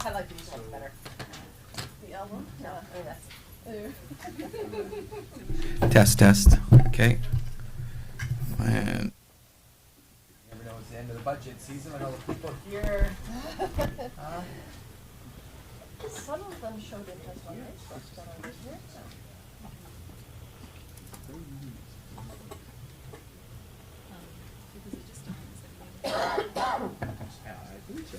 I like these ones better. The album? No, Test. Okay. And You never know, it's the end of the budget season when all the people here. Some of them showed interest on Facebook, but I was weird, so. I believe so.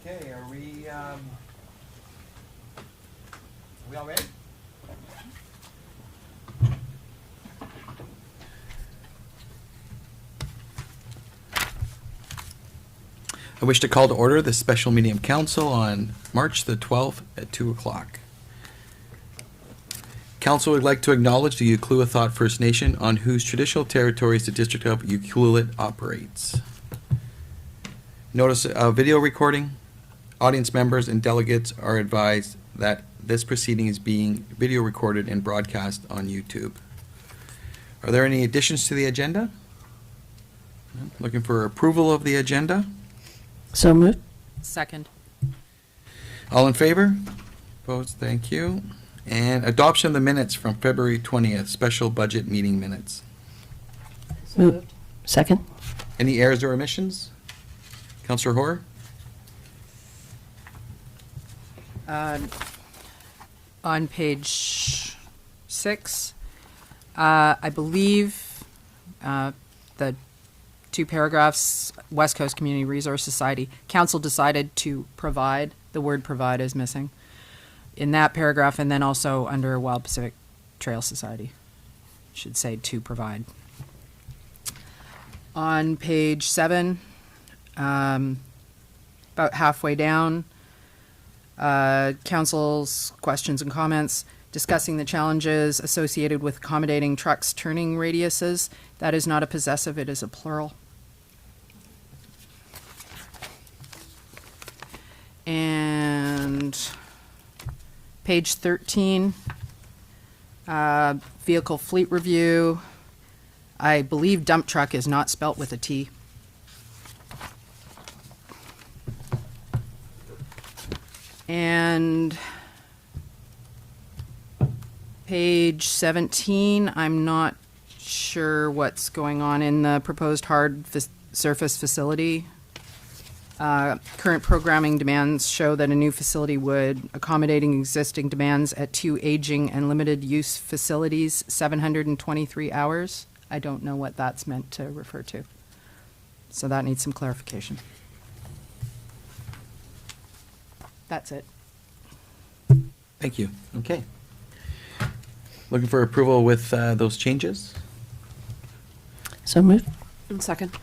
Okay, are we all ready? I wish to call to order the special meeting of council on March the 12th at 2 o'clock. Council would like to acknowledge the Ucluelet First Nation on whose traditional territories the District of Ucluelet operates. Notice of video recording. Audience members and delegates are advised that this proceeding is being video recorded and broadcast on YouTube. Are there any additions to the agenda? Looking for approval of the agenda? So moved. Second. All in favor? Opposed? Thank you. And adoption of the minutes from February 20th, special budget meeting minutes. So Move. moved. Second. Any errors or omissions? Councillor Hoare? On page 6, I believe the two paragraphs, West Coast Community Resource Society, council decided to provide, the word provide is missing in that paragraph, and then also under Wild Pacific Trail Society, should say to provide. On page 7, about halfway down, council's questions and comments discussing the challenges associated with accommodating trucks' turning radiuses. That is not a possessive, it is a plural. And page 13, vehicle fleet review. I believe dump truck is not spelt with a T. And page 17, I'm not sure what's going on in the proposed hard surface facility. Current programming demands show that a new facility would, accommodating existing demands at 2 aging and limited use facilities, 723 hours. I don't know what that's meant to refer to. So that needs some clarification. That's it. Thank you. Okay. Looking for approval with those changes? So moved. Second.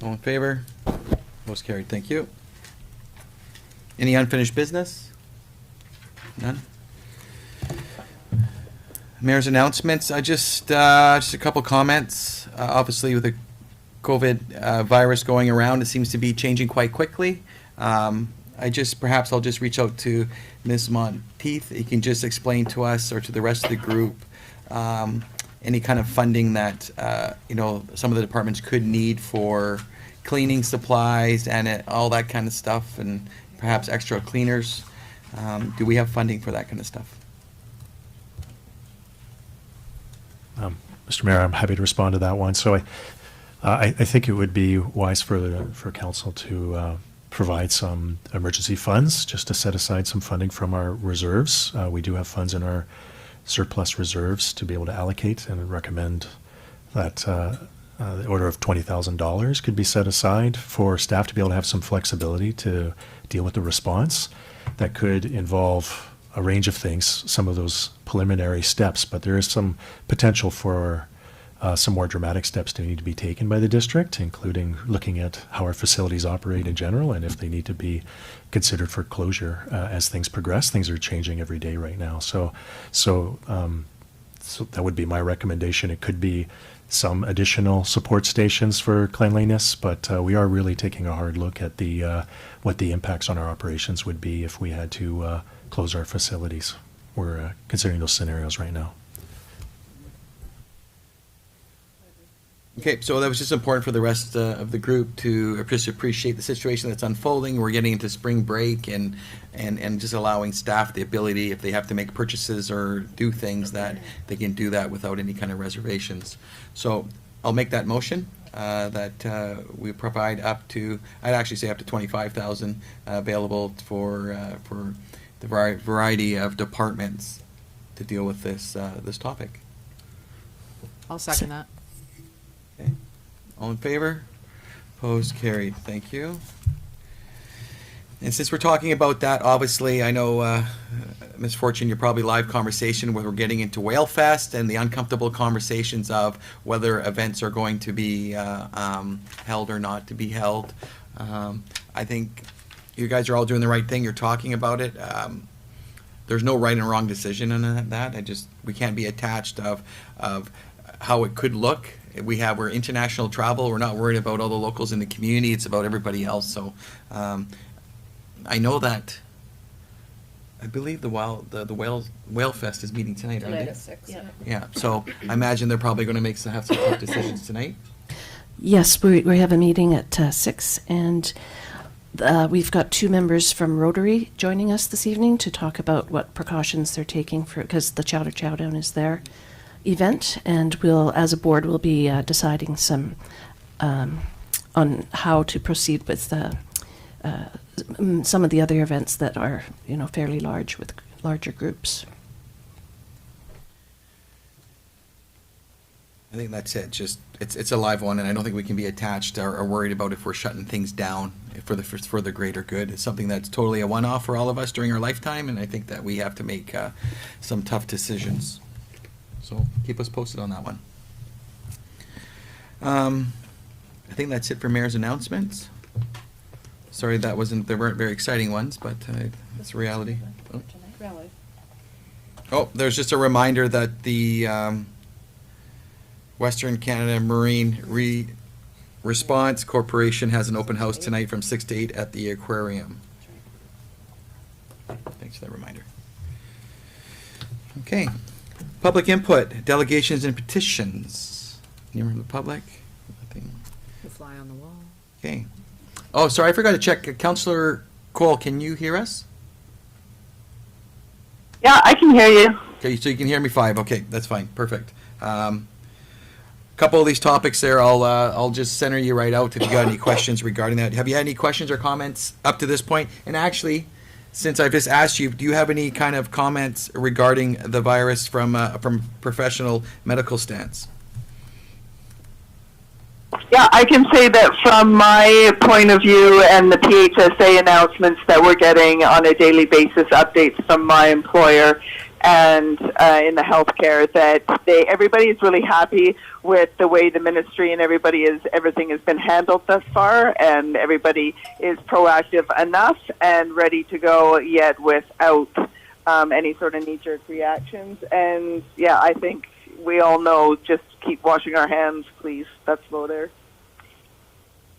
All in favor? Most carried. Thank you. Any unfinished business? None? Mayor's announcements. I just a couple comments. Obviously, with the COVID virus going around, it seems to be changing quite quickly. Perhaps I'll just reach out to Ms. Monteith. You can just explain to us or to the rest of the group any kind of funding that some of the departments could need for cleaning supplies and all that kind of stuff, and perhaps extra cleaners. Do we have funding for that kind of stuff? Mr. Mayor, I'm happy to respond to that one. So I think it would be wise for council to provide some emergency funds, just to set aside some funding from our reserves. We do have funds in our surplus reserves to be able to allocate, and recommend that the order of $20,000 could be set aside for staff to be able to have some flexibility to deal with the response. That could involve a range of things, some of those preliminary steps, but there is some potential for some more dramatic steps to need to be taken by the district, including looking at how our facilities operate in general and if they need to be considered for closure as things progress. Things are changing every day right now. So that would be my recommendation. It could be some additional support stations for cleanliness, but we are really taking a hard look at what the impacts on our operations would be if we had to close our facilities. We're considering those scenarios right now. Okay, so that was just important for the rest of the group to just appreciate the situation that's unfolding. We're getting into spring break and just allowing staff the ability, if they have to make purchases or do things, that they can do that without any kind of reservations. So I'll make that motion, that we provide up to, I'd actually say up to 25,000 available for the variety of departments to deal with this topic. I'll second that. Okay. All in favor? Opposed, carried. Thank you. And since we're talking about that, obviously, I know, Ms. Fortune, you're probably live conversation where we're getting into Whale Fest and the uncomfortable conversations of whether events are going to be held or not to be held. I think you guys are all doing the right thing. You're talking about it. There's no right and wrong decision on that. We can't be attached of how it could look. We're international travel. We're not worried about all the locals in the community. It's about everybody else. So I know that. I believe the Whale Fest is meeting tonight, aren't Tonight they? at 6. Yeah. So I imagine they're probably going to have some tough decisions tonight. Yes, we have a meeting at 6, and we've got 2 members from Rotary joining us this evening to talk about what precautions they're taking because the Chowder Chowdown is their event, and as a board, we'll be deciding some on how to proceed with some of the other events that are, fairly large with larger groups. I think that's it. It's a live one, and I don't think we can be attached or worried about if we're shutting things down for the greater good. It's something that's totally a one-off for all of us during our lifetime, and I think that we have to make some tough decisions. So keep us posted on that one. I think that's it for mayor's announcements. Sorry they weren't very exciting ones, but it's reality. Oh. Really? Oh, there's just a reminder that the Western Canada Marine Response Corporation has an open house tonight from 6 to 8 at the aquarium. Thanks for that reminder. Okay. Public input, delegations and petitions. Any from the public? Nothing. The fly on the wall. Okay. Oh, sorry, I forgot to check. Councillor Cole, can you hear us? Yeah, I can hear you. Okay, so you can hear me 5. Okay, that's fine. Perfect. Couple of these topics there, I'll just center you right out if you got any questions regarding that. Have you had any questions or comments up to this point? And actually, since I've just asked you, do you have any kind of comments regarding the virus from professional medical stance? Yeah, I can say that from my point of view and the PHSA announcements that we're getting on a daily basis, updates from my employer and in the healthcare, that everybody is really happy with the way the ministry and everything has been handled thus far, and everybody is proactive enough and ready to go, yet without any sort of knee-jerk reactions. And yeah, I think we all know, just keep washing our hands, please. That's low there.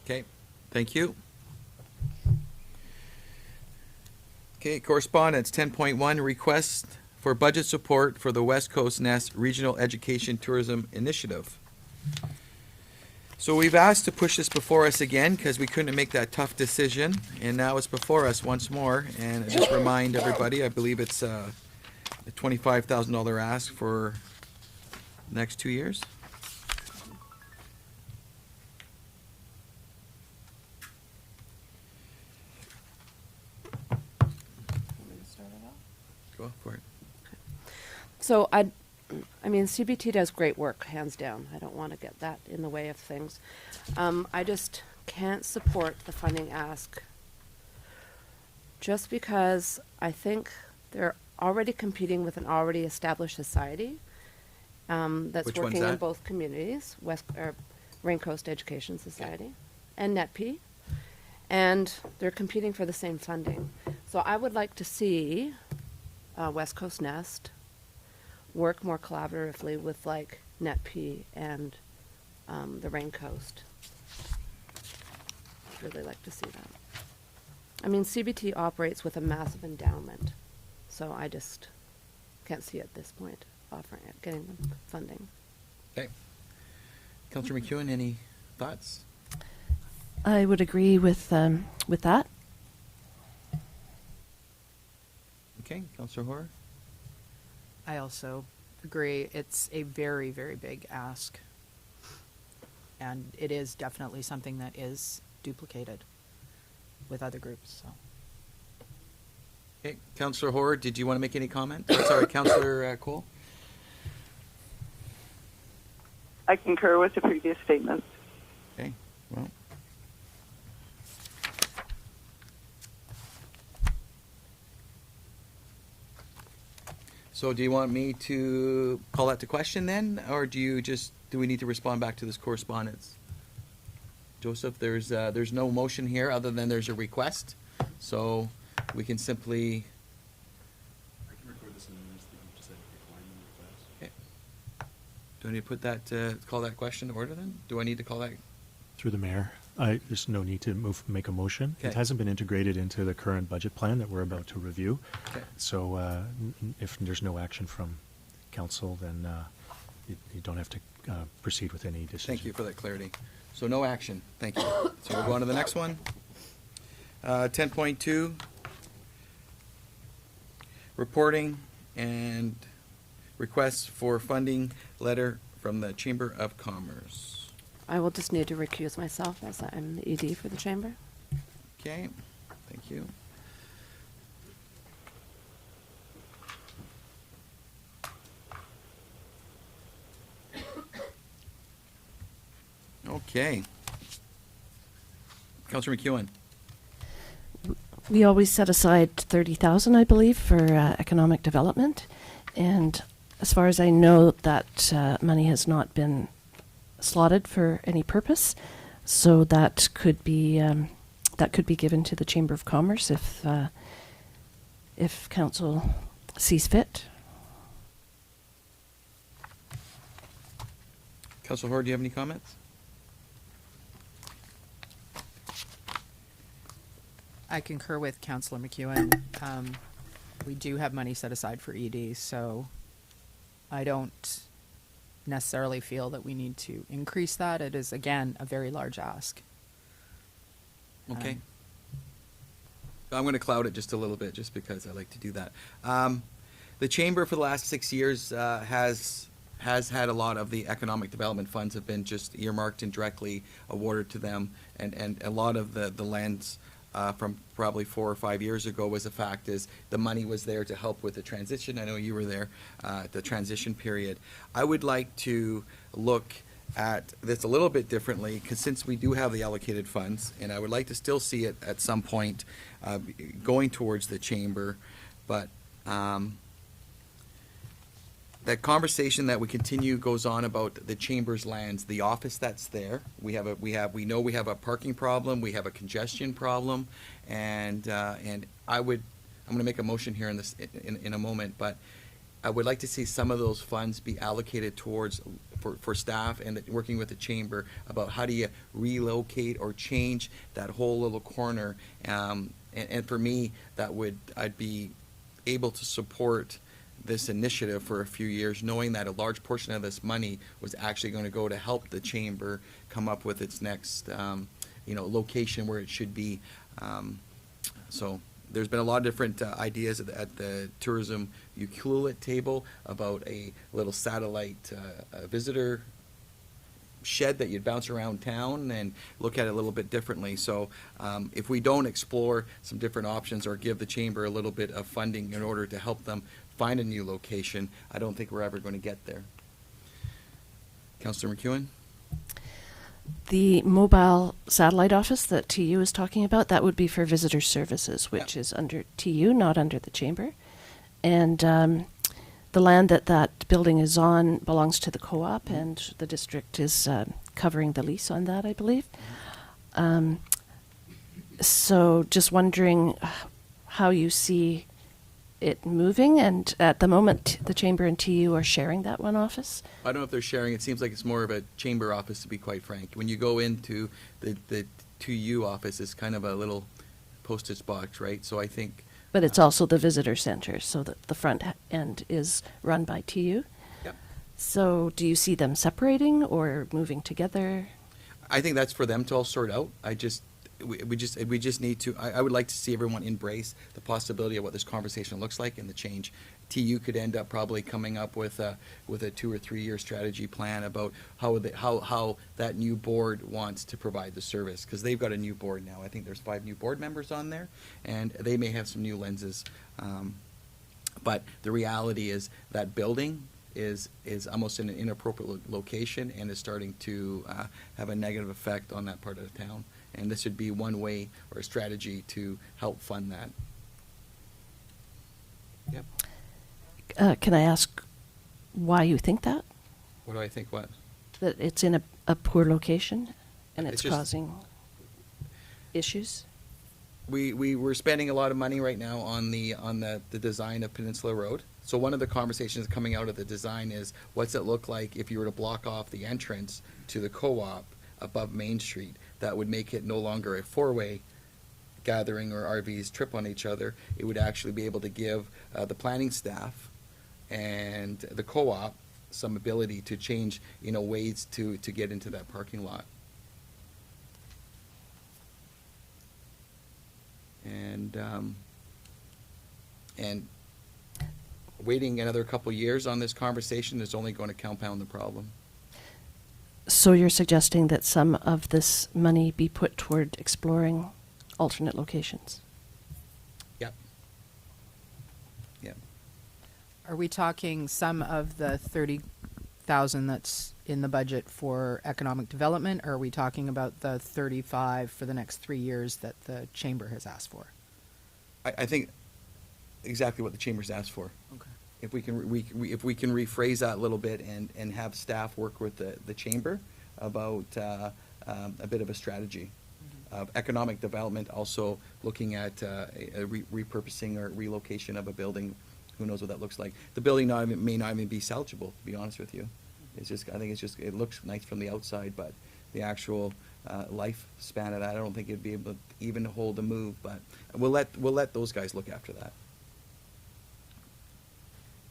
Okay, thank you. Okay, correspondence 10.1, request for budget support for the West Coast Nest Regional Education Tourism Initiative. So we've asked to push this before us again because we couldn't make that tough decision, and now it's before us once more. And just remind everybody, I believe it's a $25,000 ask for the next 2 years. Go for it. So I mean, CBT does great work, hands down. I don't want to get that in the way of things. I just can't support the funding ask just because I think they're already competing with an already established society that's Which one's working in that? both communities, Rain Coast Education Society and NetP, and they're competing for the same funding. So I would like to see West Coast Nest work more collaboratively with like NetP and the Rain Coast. I'd really like to see that. I mean, CBT operates with a massive endowment, so I just can't see at this point getting them funding. Okay. Councillor McEwen, any thoughts? I would agree with that. Okay, Councillor Hoare? I also agree. It's a very, very big ask. And it is definitely something that is duplicated with other groups, so. Okay, Councillor Hoare, did you want to make any comment? Oh, sorry, Councillor Cole? I concur with the previous statements. Okay, well. So do you want me to call that to question then, or do we need to respond back to this correspondence? Joseph, there's no motion here other than there's a request, so we can simply. I can record this in the minutes that you just said request. Okay. Do I need to put that, call that question to order then? Do I need to call that? Through the mayor, there's no need to make a motion. It Okay. hasn't been integrated into the current budget plan that we're about to review. Okay. So if there's no action from council, then you don't have to proceed with any decision. Thank you for that clarity. So no action, thank you. So we'll go on to the next one. 10.2, reporting and requests for funding letter from the Chamber of Commerce. I will just need to recuse myself as I'm the ED for the chamber. Okay, thank you. Okay. Councillor McEwen. We always set aside 30,000, I believe, for economic development, and as far as I know, that money has not been slotted for any purpose, so that could be given to the Chamber of Commerce if council sees fit. Councillor Hoare, do you have any comments? I concur with Councillor McEwen. We do have money set aside for ED, so I don't necessarily feel that we need to increase that. It is, again, a very large ask. Okay. I'm going to cloud it just a little bit, just because I like to do that. The Chamber for the last 6 years has had a lot of the economic development funds have been just earmarked and directly awarded to them, and a lot of the lands from probably 4 or 5 years ago was the fact is the money was there to help with the transition. I know you were there, the transition period. I would like to look at this a little bit differently, because since we do have the allocated funds, and I would like to still see it at some point going towards the chamber, but that conversation that we continue goes on about the chamber's lands, the office that's there. We know we have a parking problem, we have a congestion problem, and I'm going to make a motion here in a moment, but I would like to see some of those funds be allocated towards for staff and working with the chamber about how do you relocate or change that whole little corner. And for me, I'd be able to support this initiative for a few years, knowing that a large portion of this money was actually going to go to help the chamber come up with its next, location where it should be. So there's been a lot of different ideas at the tourism Ucluelet table about a little satellite visitor shed that you'd bounce around town and look at it a little bit differently. So if we don't explore some different options or give the chamber a little bit of funding in order to help them find a new location, I don't think we're ever going to get there. Councillor McEwen? The mobile satellite office that TU is talking about, that would be for visitor services, which is under TU, not under the chamber. And the land that building is on belongs to the co-op, and the district is covering the lease on that, I believe. So just wondering how you see it moving, and at the moment the chamber and TU are sharing that one office. I don't know if they're sharing. It seems like it's more of a chamber office, to be quite frank. When you go into the 2U office, it's kind of a little postage box, right? So I think. But it's also the visitor center, so that the front end is run by TU. Yep. So do you see them separating or moving together? I think that's for them to all sort out. We just need to, I would like to see everyone embrace the possibility of what this conversation looks like and the change. TU could end up probably coming up with a 2 or 3 year strategy plan about how that new board wants to provide the service, because they've got a new board now. I think there's 5 new board members on there, and they may have some new lenses. But the reality is that building is almost in an inappropriate location and is starting to have a negative effect on that part of the town. And this would be one way or a strategy to help fund that. Yep. Can I ask why you think that? What do I think? What? That it's in a poor location and It's it's just- causing issues? We're spending a lot of money right now on the design of Peninsula Road. So one of the conversations coming out of the design is, what's it look like if you were to block off the entrance to the co-op above Main Street? That would make it no longer a 4-way gathering or RVs trip on each other. It would actually be able to give the planning staff and the co-op some ability to change, ways to get into that parking lot. And waiting another couple years on this conversation is only going to compound the problem. So you're suggesting that some of this money be put toward exploring alternate locations? Yep. Yep. Are we talking some of the 30,000 that's in the budget for economic development, or are we talking about the 35 for the next 3 years that the chamber has asked for? I think exactly what the chamber's asked for. Okay. If we can if we can rephrase that a little bit and have staff work with the chamber about a bit of a strategy of economic development, also looking at a repurposing or relocation of a building. Who knows what that looks like? The building may not even be salvageable, to be honest with you. It's just, I think it looks nice from the outside, but the actual lifespan of that, I don't think it'd be able to even hold a move. But we'll let those guys look after that.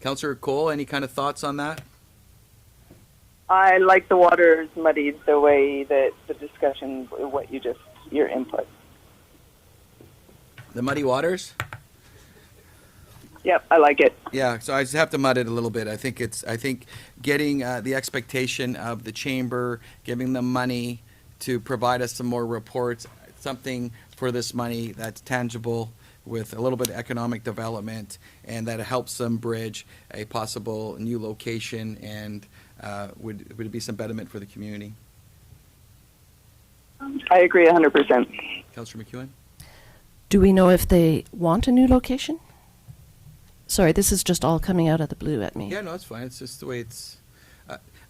Councillor Cole, any kind of thoughts on that? I like the waters muddied the way that the discussion, your input. The muddy waters? Yep, I like it. Yeah, so I just have to mud it a little bit. I think getting the expectation of the chamber, giving them money to provide us some more reports, something for this money that's tangible with a little bit of economic development, and that helps them bridge a possible new location and would be some betterment for the community. I agree 100%. Councillor McEwen? Do we know if they want a new location? Sorry, this is just all coming out of the blue at me. Yeah, no, it's fine. It's just the way it's.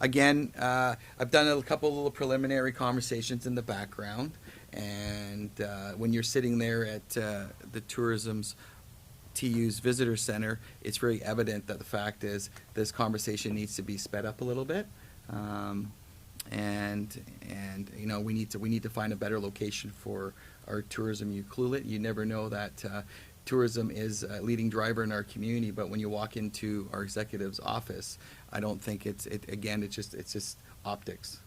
Again, I've done a couple little preliminary conversations in the background, and when you're sitting there at the tourism's TU's visitor center, it's very evident that the fact is this conversation needs to be sped up a little bit, and we need to find a better location for our tourism Ucluelet. You never know that. Tourism is a leading driver in our community, but when you walk into our executive's office, I don't think it's just optics.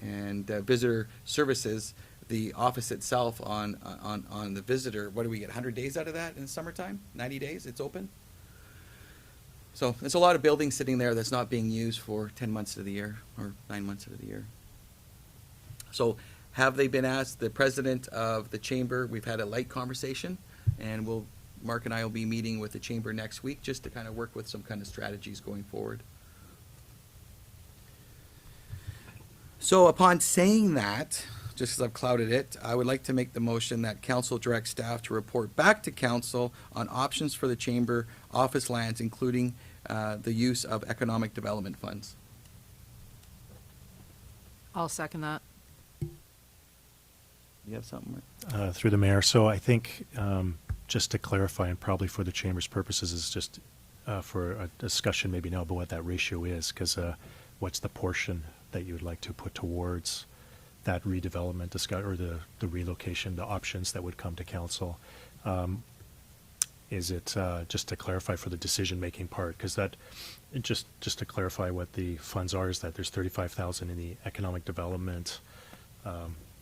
And visitor services, the office itself on the visitor, what do we get, 100 days out of that in the summertime? 90 days it's open? So there's a lot of buildings sitting there that's not being used for 10 months of the year or 9 months of the year. So have they been asked? The president of the chamber, we've had a light conversation, and Mark and I will be meeting with the chamber next week just to kind of work with some kind of strategies going forward. So upon saying that, just as I've clouded it, I would like to make the motion that council direct staff to report back to council on options for the chamber office lands, including the use of economic development funds. I'll second that. You have something? Through the mayor. So I think, just to clarify, and probably for the chamber's purposes, is just for a discussion maybe now about what that ratio is, because what's the portion that you would like to put towards that redevelopment or the relocation, the options that would come to council. is it, just to clarify for the decision-making part, because that, just to clarify what the funds are, is that there's 35,000 in the economic development,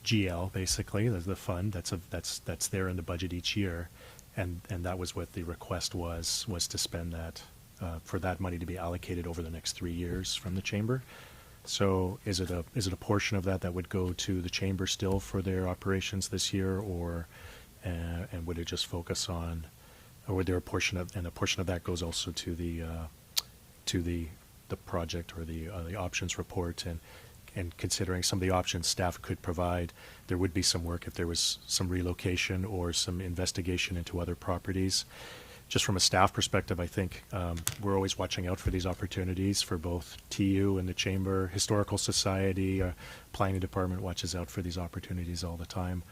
GL, basically, there's the fund, that's there in the budget each year, and that was what the request was to spend that, for that money to be allocated over the next 3 years from the chamber. So is it a portion of that would go to the chamber still for their operations this year, or, and would it just focus on, or would there a portion of that goes also to the project or the options report, and considering some of the options staff could provide, there would be some work if there was some relocation or some investigation into other properties. Just from a staff perspective, I think we're always watching out for these opportunities for both TU and the Chamber. Historical Society, Planning Department watches out for these opportunities all the time.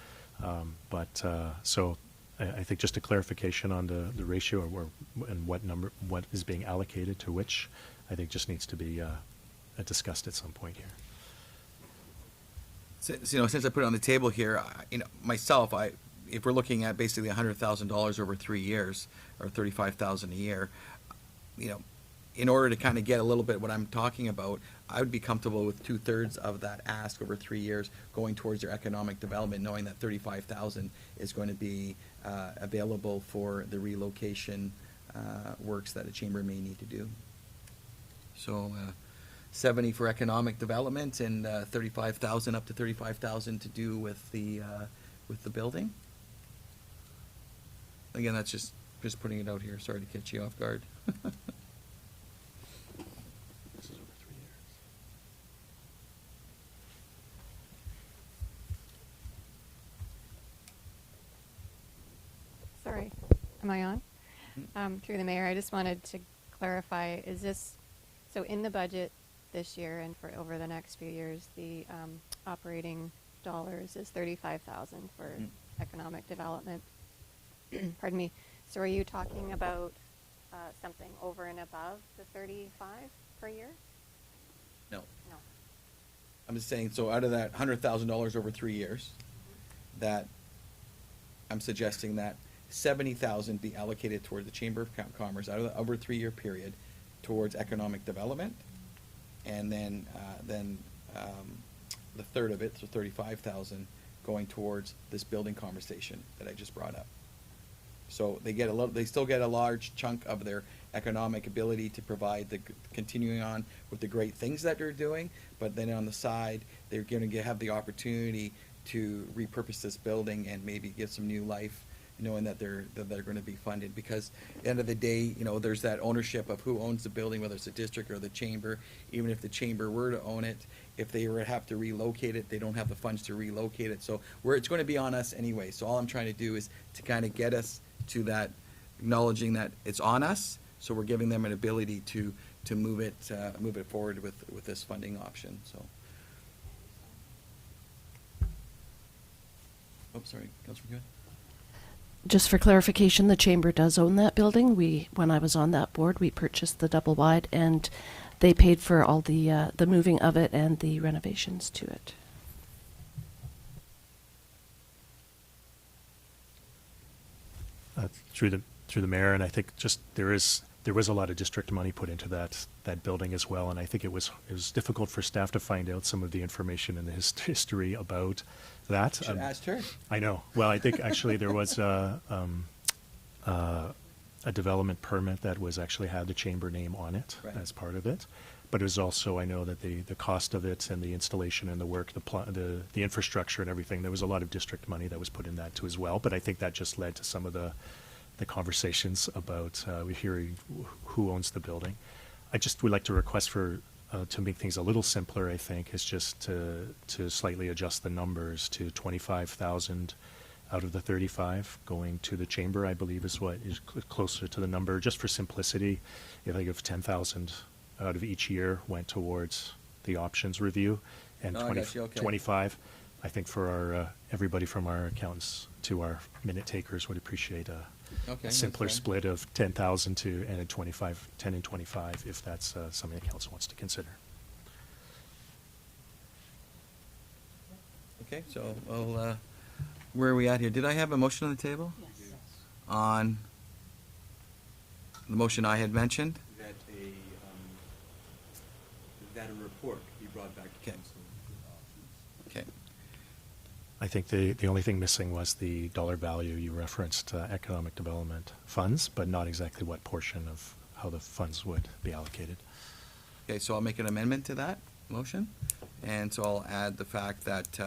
So I think just a clarification on the ratio and what is being allocated to which, I think just needs to be discussed at some point here. Since I put it on the table here, myself, if we're looking at basically $100,000 over 3 years, or $35,000 a year, in order to kind of get a little bit what I'm talking about, I would be comfortable with 2/3 of that ask over 3 years going towards their economic development, knowing that $35,000 is going to be available for the relocation works that a chamber may need to do. So 70 for economic development, and 35,000 up to 35,000 to do with the building. Again, that's just putting it out here. Sorry to catch you off guard. This is over 3 years. Sorry, am I on? Through the mayor, I just wanted to clarify, is this, so in the budget this year and for over the next few years, the operating dollars is 35,000 for economic development. Pardon me. So are you talking about something over and above the 35 per year? No. No. I'm just saying, so out of that $100,000 over 3 years, that I'm suggesting that 70,000 be allocated toward the Chamber of Commerce over a 3-year period towards economic development, and then the third of it, so 35,000, going towards this building conversation that I just brought up. So they still get a large chunk of their economic ability to provide continuing on with the great things that they're doing, but then on the side, they're going to have the opportunity to repurpose this building and maybe give some new life, knowing that they're going to be funded. Because at the end of the day, there's that ownership of who owns the building, whether it's the district or the chamber. Even if the chamber were to own it, if they were to have to relocate it, they don't have the funds to relocate it. So it's going to be on us anyway. So all I'm trying to do is to kind of get us to that, acknowledging that it's on us. So we're giving them an ability to move it forward with this funding option. So. Oh, sorry, Councilor Good. Just for clarification, the chamber does own that building. When I was on that board, we purchased the double wide, and they paid for all the moving of it and the renovations to it. Through the mayor, and I think just there was a lot of district money put into that building as well, and I think it was difficult for staff to find out some of the information in the history about that. Should have asked her. I know. Well, I think actually there was a development permit that was actually had the chamber name on it as part of it. But it was also, I know that the cost of it and the installation and the work, the infrastructure and everything, there was a lot of district money that was put in that too as well. But I think that just led to some of the conversations about hearing who owns the building. I just would like to request for to make things a little simpler, I think, is just to slightly adjust the numbers to 25,000 out of the 35 going to the chamber, I believe is what is closer to the number, just for simplicity. If I give 10,000 out of each year went towards the options review, and 25, I think for our everybody from our accountants to our minute takers would appreciate a simpler split of 10,000 to and a 25, 10 and 25, if that's something the council wants to consider. Okay, so where are we at here? Did I have a motion on the table? Yes. On the motion I had mentioned. That a report be brought back to Okay. council. Okay. I think the only thing missing was the dollar value. You referenced economic development funds, but not exactly what portion of how the funds would be allocated. Okay, so I'll make an amendment to that motion. And so I'll add the fact that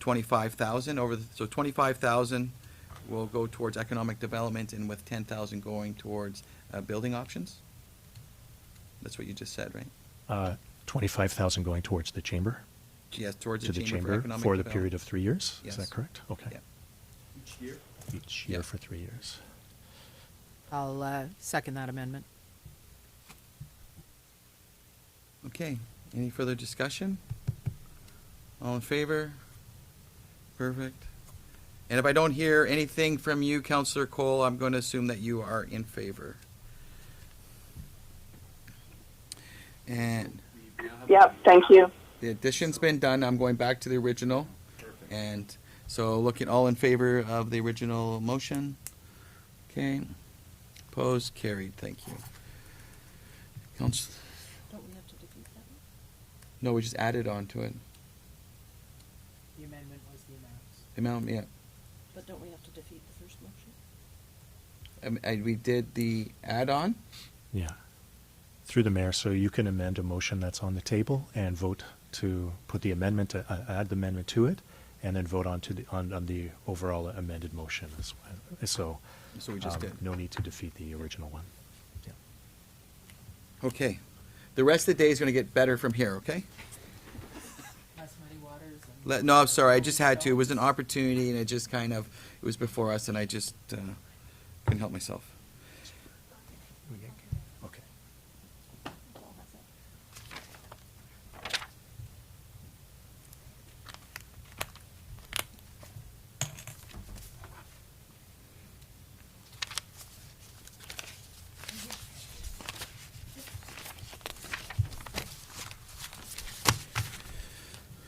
25,000 so 25,000 will go towards economic development and with 10,000 going towards building options? That's what you just said, right? 25,000 going towards the chamber, Yes, towards to the the Chamber chamber Economic for the Development. period of 3 years? Is Yes. that correct? Okay. Yeah. Each year? Each year Yeah. for 3 years. I'll second that amendment. Okay, any further discussion? All in favor? Perfect. And if I don't hear anything from you, Councillor Cole, I'm going to assume that you are in favor. And Yep, thank you. the addition's been done. I'm going back to the original. And so looking all in favor of the original motion. Okay. Opposed, carried. Thank you. Council, Don't we have to defeat that? no, we just added on to it. The amendment was the amounts. The amount, yeah. But don't we have to defeat the first motion? We did the add-on. Yeah. Through the mayor, so you can amend a motion that's on the table and vote to put the amendment, add the amendment to it, and then vote on the overall amended motion as well. So, So we just did. no need to defeat the original one. Yeah. Okay. The rest of the day is going to get better from here, okay? Less muddy waters and. No, I'm sorry. I just had to. It was an opportunity, and it just kind of, it was before us, and I just couldn't help myself. Okay.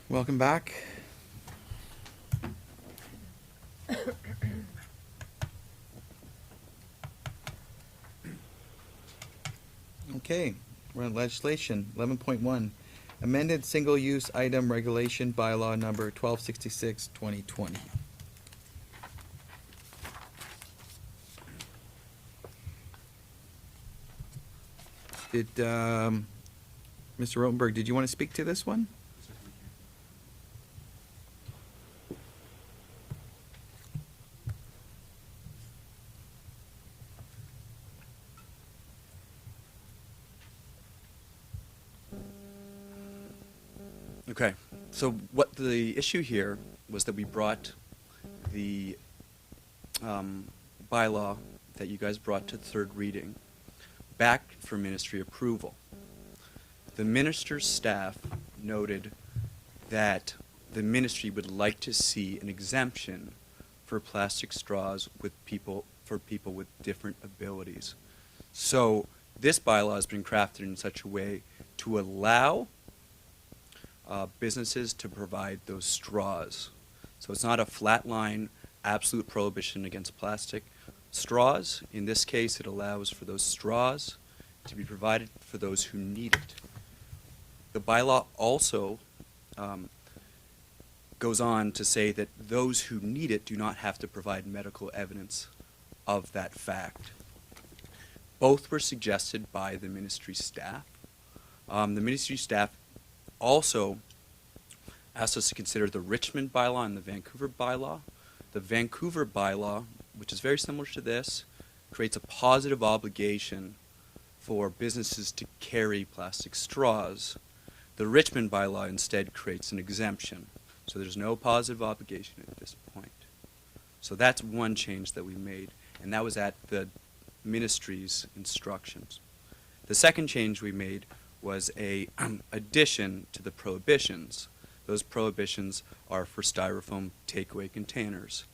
Welcome back. Okay, we're on legislation, 11.1, amended single-use item regulation bylaw number 1266, 2020. Did, Mr. Rotenberg, did you want to speak to this one? Okay, so what the issue here was that we brought the bylaw that you guys brought to third reading back for ministry approval. The minister's staff noted that the ministry would like to see an exemption for plastic straws for people with different abilities. So this bylaw has been crafted in such a way to allow businesses to provide those straws. So it's not a flat line, absolute prohibition against plastic straws. In this case, it allows for those straws to be provided for those who need it. The bylaw also goes on to say that those who need it do not have to provide medical evidence of that fact. Both were suggested by the ministry staff. The ministry staff also asked us to consider the Richmond bylaw and the Vancouver bylaw. The Vancouver bylaw, which is very similar to this, creates a positive obligation for businesses to carry plastic straws. The Richmond bylaw instead creates an exemption. So there's no positive obligation at this point. So that's one change that we made, and that was at the ministry's instructions. The second change we made was a addition to the prohibitions. Those prohibitions are for styrofoam takeaway containers.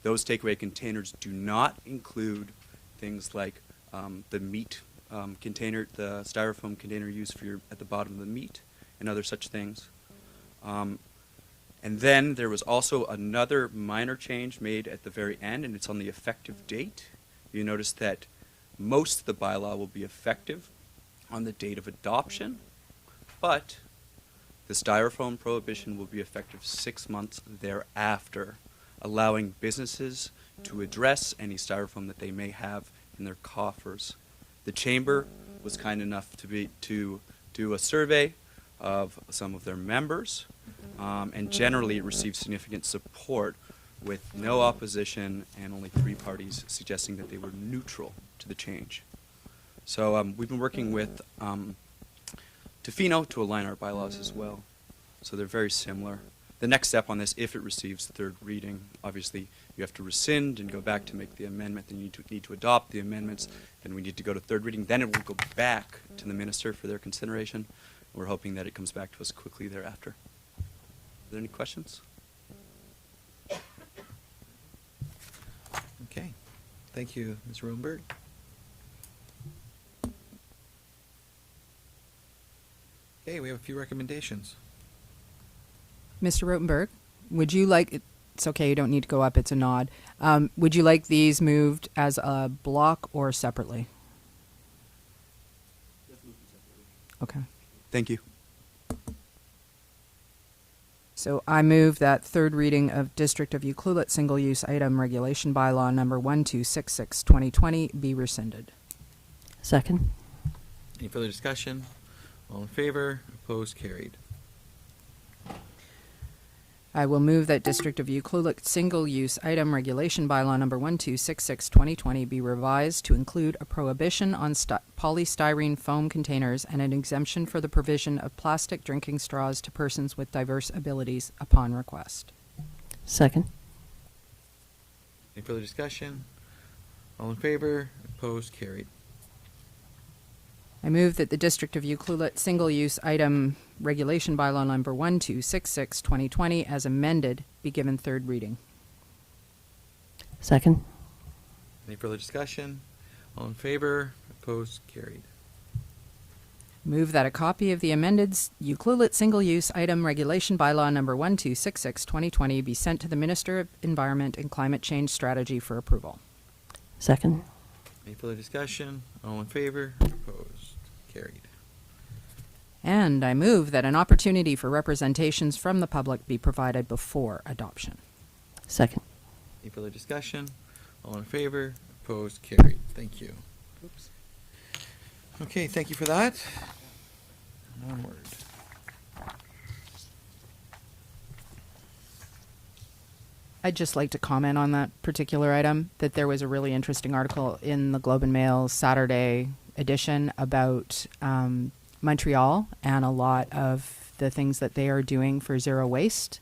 Those takeaway containers do not include things like the meat container, the styrofoam container used for at the bottom of the meat, and other such things. And then there was also another minor change made at the very end, and it's on the effective date. You notice that Most of the bylaw will be effective on the date of adoption, but the styrofoam prohibition will be effective 6 months thereafter, allowing businesses to address any styrofoam that they may have in their coffers. The chamber was kind enough to do a survey of some of their members, and generally it received significant support with no opposition and only 3 parties suggesting that they were neutral to the change. So we've been working with Tofino to align our bylaws as well. So they're very similar. The next step on this, if it receives third reading, obviously you have to rescind and go back to make the amendment. Then you need to adopt the amendments. Then we need to go to third reading. Then it will go back to the minister for their consideration. We're hoping that it comes back to us quickly thereafter. Are there any questions? Okay. Thank you, Ms. Rodenberg. Okay, we have a few recommendations. Mr. Rotenberg, would you like, it's okay, you don't need to go up, it's a nod. Would you like these moved as a block or separately? Okay. Thank you. So I move that third reading of District of Ucluelet Single-Use Item Regulation Bylaw number 1266/2020 be rescinded. Second. Any further discussion? All in favor? Opposed? Carried. I will move that District of Ucluelet Single-Use Item Regulation Bylaw number 1266/2020 be revised to include a prohibition on polystyrene foam containers and an exemption for the provision of plastic drinking straws to persons with diverse abilities upon request. Second. Any further discussion? All in favor? Opposed? Carried. I move that the District of Ucluelet Single-Use Item Regulation Bylaw number 1266/2020 as amended be given third reading. Second. Any further discussion? All in favor? Opposed? Carried. Move that a copy of the amended Ucluelet Single-Use Item Regulation Bylaw number 1266/2020 be sent to the Minister of Environment and Climate Change Strategy for approval. Second. Any further discussion? All in favor? Opposed? Carried. And I move that an opportunity for representations from the public be provided before adoption. Second. Any further discussion? All in favor? Opposed? Carried. Thank you. Oops. Okay, thank you for that. Onward. I'd just like to comment on that particular item, that there was a really interesting article in the Globe and Mail Saturday edition about Montreal and a lot of the things that they are doing for zero waste.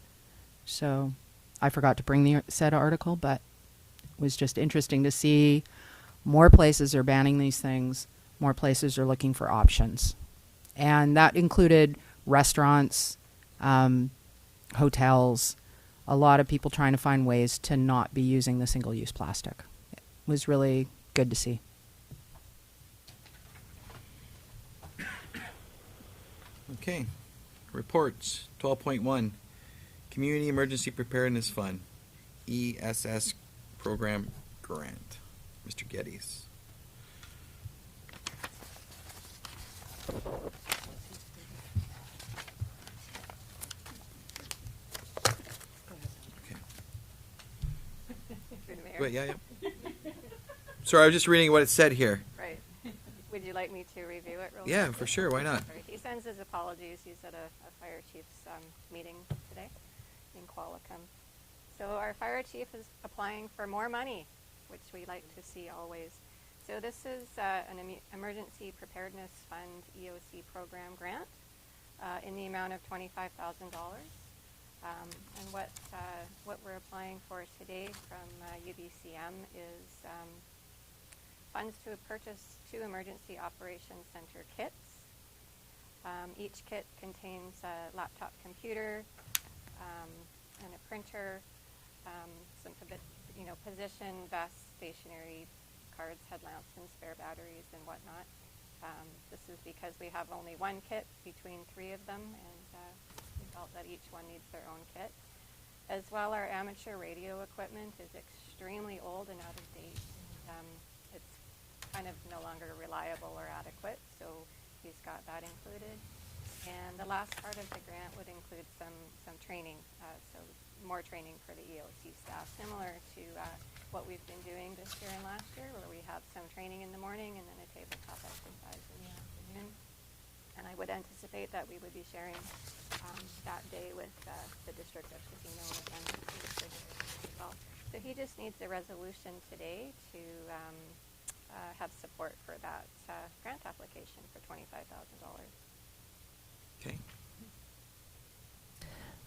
So I forgot to bring the said article, but it was just interesting to see more places are banning these things, more places are looking for options. And that included restaurants, hotels, a lot of people trying to find ways to not be using the single-use plastic. It was really good to see. Okay, reports. 12.1, Community Emergency Preparedness Fund, ESS Program Grant. Mr. Geddes. Okay. Through the mayor. Wait, yeah. Sorry, I was just reading what it said here. Right. Would you like me to review it real Yeah, quick? for sure. Why not? Sorry. He sends his apologies. He's at a fire chief's meeting today in Qualicum. So our fire chief is applying for more money, which we like to see always. So this is an Emergency Preparedness Fund EOC program grant in the amount of $25,000. And what we're applying for today from UBCM is funds to purchase 2 Emergency Operations Center kits. Each kit contains a laptop computer and a printer, some position, vests, stationary cards, headlamps, and spare batteries and whatnot. This is because we have only one kit between 3 of them, and we felt that each one needs their own kit. As well, our amateur radio equipment is extremely old and out of date. It's kind of no longer reliable or adequate, so he's got that included. And the last part of the grant would include some training, so more training for the EOC staff, similar to what we've been doing this year and last year, where we have some training in the morning and then a tabletop exercise in the afternoon. And I would anticipate that we would be sharing that day with the district of Casino and as well. So he just needs a resolution today to have support for that grant application for $25,000. Okay.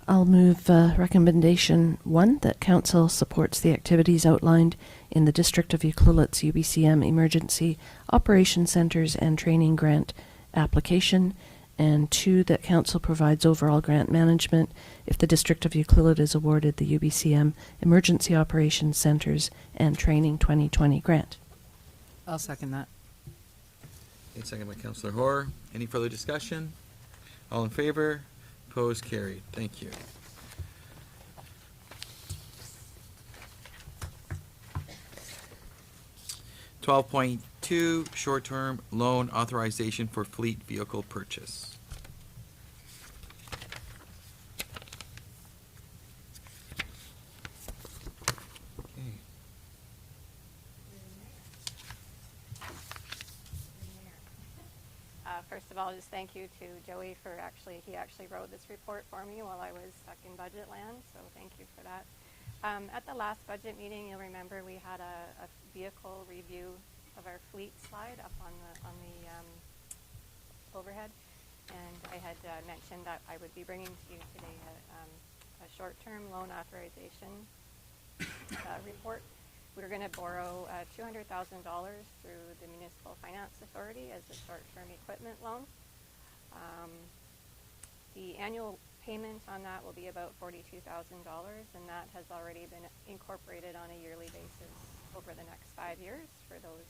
I'll move recommendation 1, that council supports the activities outlined in the District of Ucluelet's UBCM Emergency Operation Centers and Training Grant application, and 2, that council provides overall grant management if the District of Ucluelet is awarded the UBCM Emergency Operations Centers and Training 2020 grant. I'll second that. Okay, second by Councillor Hoare. Any further discussion? All in favor? Opposed? Carried. Thank you. $12.2, short-term loan authorization for fleet vehicle purchase. Okay. First of all, just thank you to Joey for he actually wrote this report for me while I was stuck in budget land, so thank you for that. At the last budget meeting, you'll remember we had a vehicle review of our fleet slide up on the overhead, and I had mentioned that I would be bringing to you today a short-term loan authorization report. We're going to borrow $200,000 through the Municipal Finance Authority as a short-term equipment loan. The annual payment on that will be about $42,000, and that has already been incorporated on a yearly basis over the next 5 years for those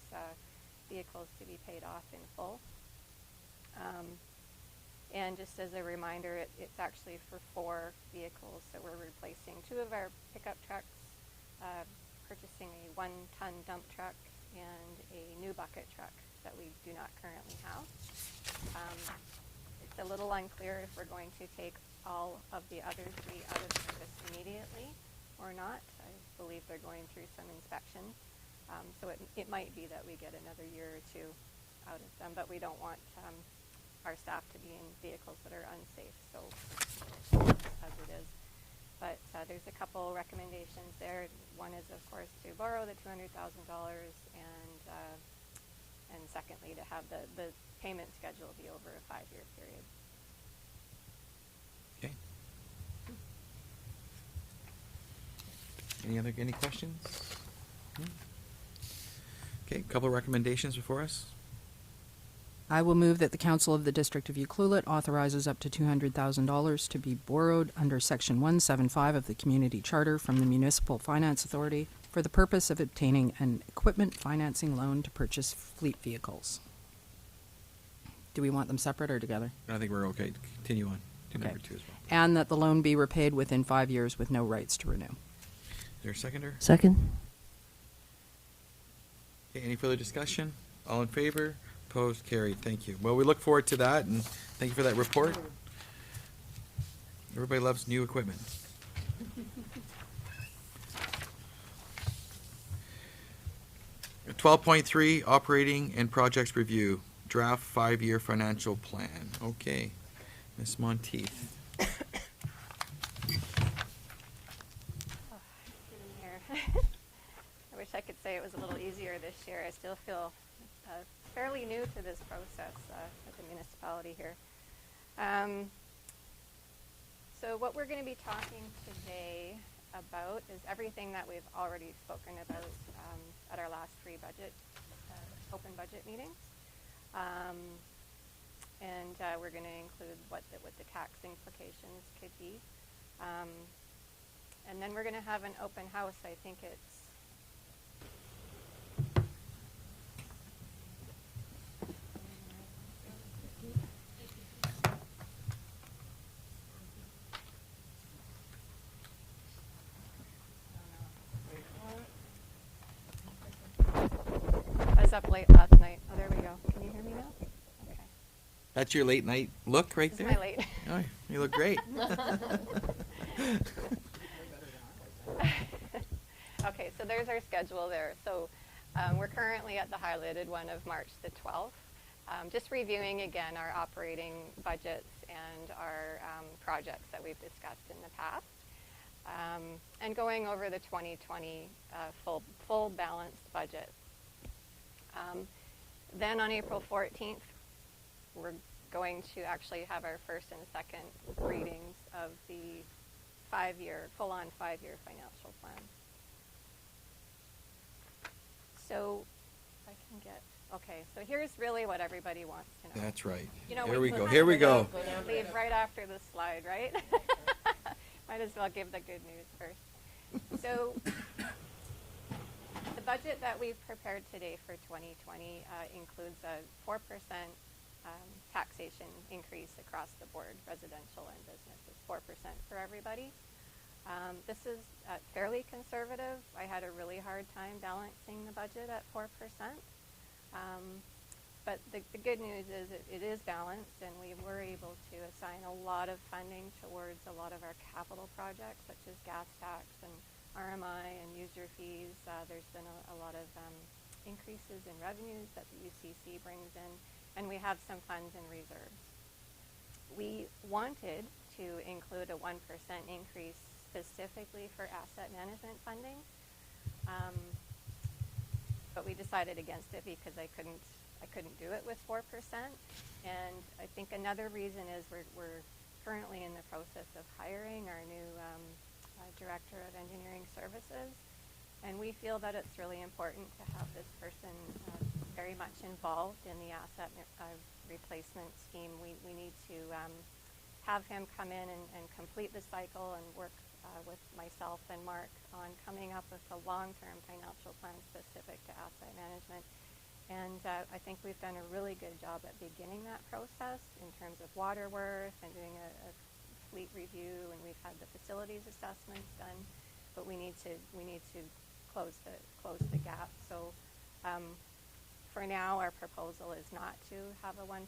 vehicles to be paid off in full. And just as a reminder, it's actually for 4 vehicles, so we're replacing 2 of our pickup trucks, purchasing a 1-ton dump truck and a new bucket truck that we do not currently have. It's a little unclear if we're going to take all of the other 3 out of service immediately or not. I believe they're going through some inspection. So it might be that we get another year or 2 out of them, but we don't want our staff to be in vehicles that are unsafe, so as it is. But there's a couple recommendations there. One is, of course, to borrow the $200,000, and secondly, to have the payment schedule be over a 5-year period. Okay. Any questions? No? Okay, a couple of recommendations before us. I will move that the Council of the District of Ucluelet authorizes up to $200,000 to be borrowed under Section 175 of the Community Charter from the Municipal Finance Authority for the purpose of obtaining an equipment financing loan to purchase fleet vehicles. Do we want them separate or together? I think we're okay. Continue on to Okay. number 2 as well. And that the loan be repaid within 5 years with no rights to renew. Is there a seconder? Second. Okay, any further discussion? All in favor? Opposed? Carried. Thank you. Well, we look forward to that, and thank you for that report. Everybody loves new equipment. $12.3, operating and projects review, draft 5-year financial plan. Okay, Ms. Monteith. I wish I could say it was a little easier this year. I still feel fairly new to this process at the municipality here. So what we're going to be talking today about is everything that we've already spoken about at our last 3 open budget meetings. And we're going to include what the tax implications could be. And then we're going to have an open house. I think it's up late last night. Oh, there we go. Can you hear me now? Okay. That's your late night look right This there? is my late. Oh, you look great. Okay, so there's our schedule there. So we're currently at the highlighted one of March the 12th. Just reviewing again our operating budgets and our projects that we've discussed in the past. And going over the 2020 full balanced budget. Then on April 14th, we're going to actually have our first and second readings of the full-on five-year financial plan. So I can get, okay, so here's really what everybody wants to know. That's right. You know, Here we can go. have Here we the go. Leave right after the slide, right? Might as well give the good news first. So the budget that we've prepared today for 2020 includes a 4% taxation increase across the board, residential and businesses, 4% for everybody. This is fairly conservative. I had a really hard time balancing the budget at 4%. But the good news is it is balanced, and we were able to assign a lot of funding towards a lot of our capital projects, such as gas tax and RMI and user fees. There's been a lot of increases in revenues that the UCC brings in, and we have some funds in reserves. We wanted to include a 1% increase specifically for asset management funding, but we decided against it because I couldn't do it with 4%. And I think another reason is we're currently in the process of hiring our new Director of Engineering Services, and we feel that it's really important to have this person very much involved in the asset replacement scheme. We need to have him come in and complete the cycle and work with myself and Mark on coming up with a long-term financial plan specific to asset management. And I think we've done a really good job at beginning that process in terms of water worth and doing a fleet review, and we've had the facilities assessments done, but we need to close the gap. So for now, our proposal is not to have a 1%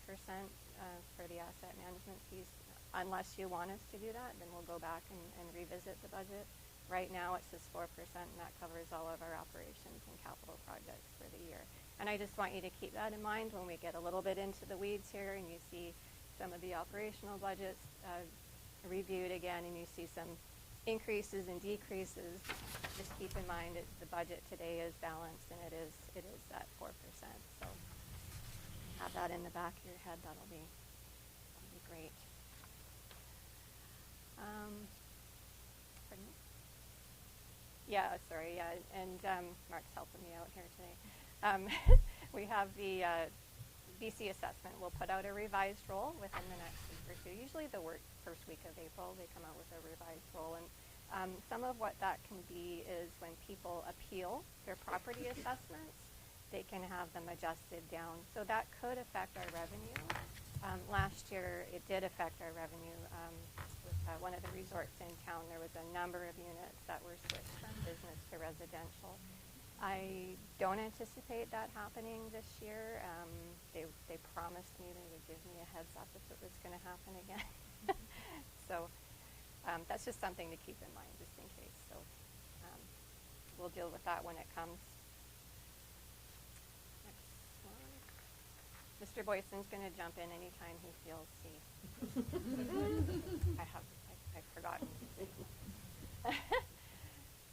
for the asset management fees. Unless you want us to do that, then we'll go back and revisit the budget. Right now, it's just 4%, and that covers all of our operations and capital projects for the year. And I just want you to keep that in mind when we get a little bit into the weeds here and you see some of the operational budgets reviewed again, and you see some increases and decreases. Just keep in mind that the budget today is balanced, and it is at 4%. So have that in the back of your head. That'll be great. Pardon me? Yeah, sorry. Yeah, and Mark's helping me out here today. We have the BC assessment. We'll put out a revised roll within the next week or two. Usually the first week of April, they come out with a revised roll. And some of what that can be is when people appeal their property assessments, they can have them adjusted down. So that could affect our revenue. Last year, it did affect our revenue. With one of the resorts in town, there was a number of units that were switched from business to residential. I don't anticipate that happening this year. They promised me they would give me a heads up if it was going to happen again. So that's just something to keep in mind, just in case. So we'll deal with that when it comes. Next slide. Mr. Boyson's going to jump in anytime he feels safe. I've forgotten.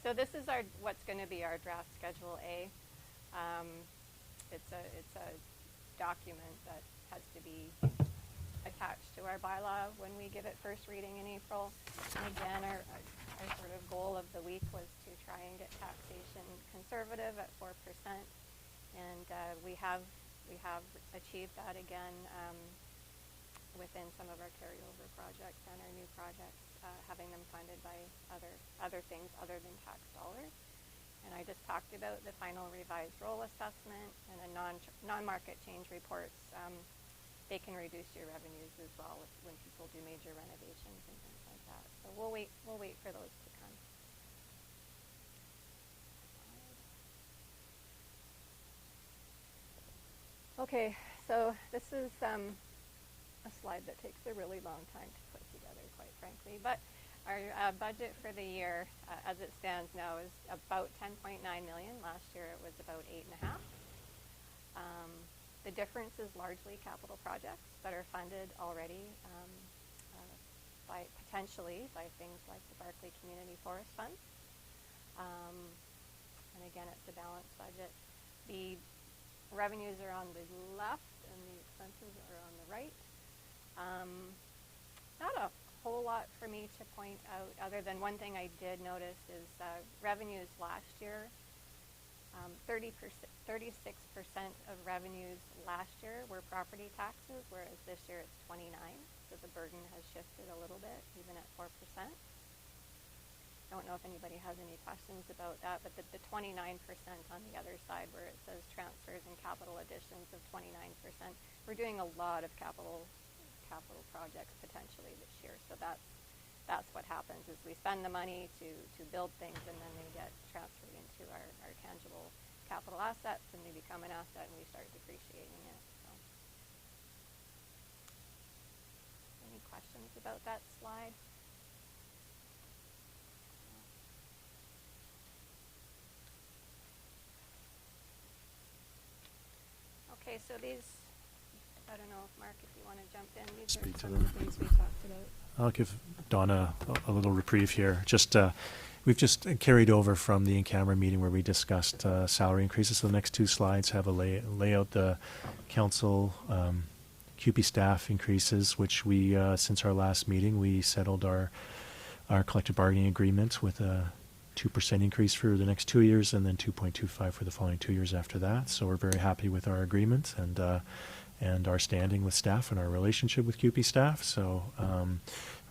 So this is what's going to be our draft Schedule A. It's a document that has to be attached to our bylaw when we give it first reading in April. And again, our sort of goal of the week was to try and get taxation conservative at 4%, and we have achieved that again within some of our carryover projects and our new projects, having them funded by other things other than tax dollars. And I just talked about the final revised role assessment and the non-market change reports. They can reduce your revenues as well when people do major renovations and things like that. So we'll wait for those to come. Okay, so this is a slide that takes a really long time to put together, quite frankly. But our budget for the year, as it stands now, is about 10.9 million. Last year it was about 8.5. The difference is largely capital projects that are funded already by potentially by things like the Barclay Community Forest Fund. And again, it's a balanced budget. The revenues are on the left and the expenses are on the right. Not a whole lot for me to point out, other than one thing I did notice is revenues last year. 36% of revenues last year were property taxes, whereas this year it's 29%. So the burden has shifted a little bit, even at 4%. Don't know if anybody has any questions about that, but the 29% on the other side, where it says transfers and capital additions of 29%, we're doing a lot of capital projects potentially this year. So that's what happens, is we spend the money to build things, and then they get transferred into our tangible capital assets, and they become an asset, and we start depreciating it. So, any questions about that slide? Okay, so these, I don't know if Mark, if you want to jump in, these Speak are to some of them. the things we talked about. I'll give Donna a little reprieve here. We've just carried over from the in-camera meeting where we discussed salary increases. So the next two slides have a layout the council CUPE staff increases, which we since our last meeting we settled our collective bargaining agreement with a 2% increase for the next 2 years, and then 2.25 for the following 2 years after that. So we're very happy with our agreement and our standing with staff and our relationship with CUPE staff. So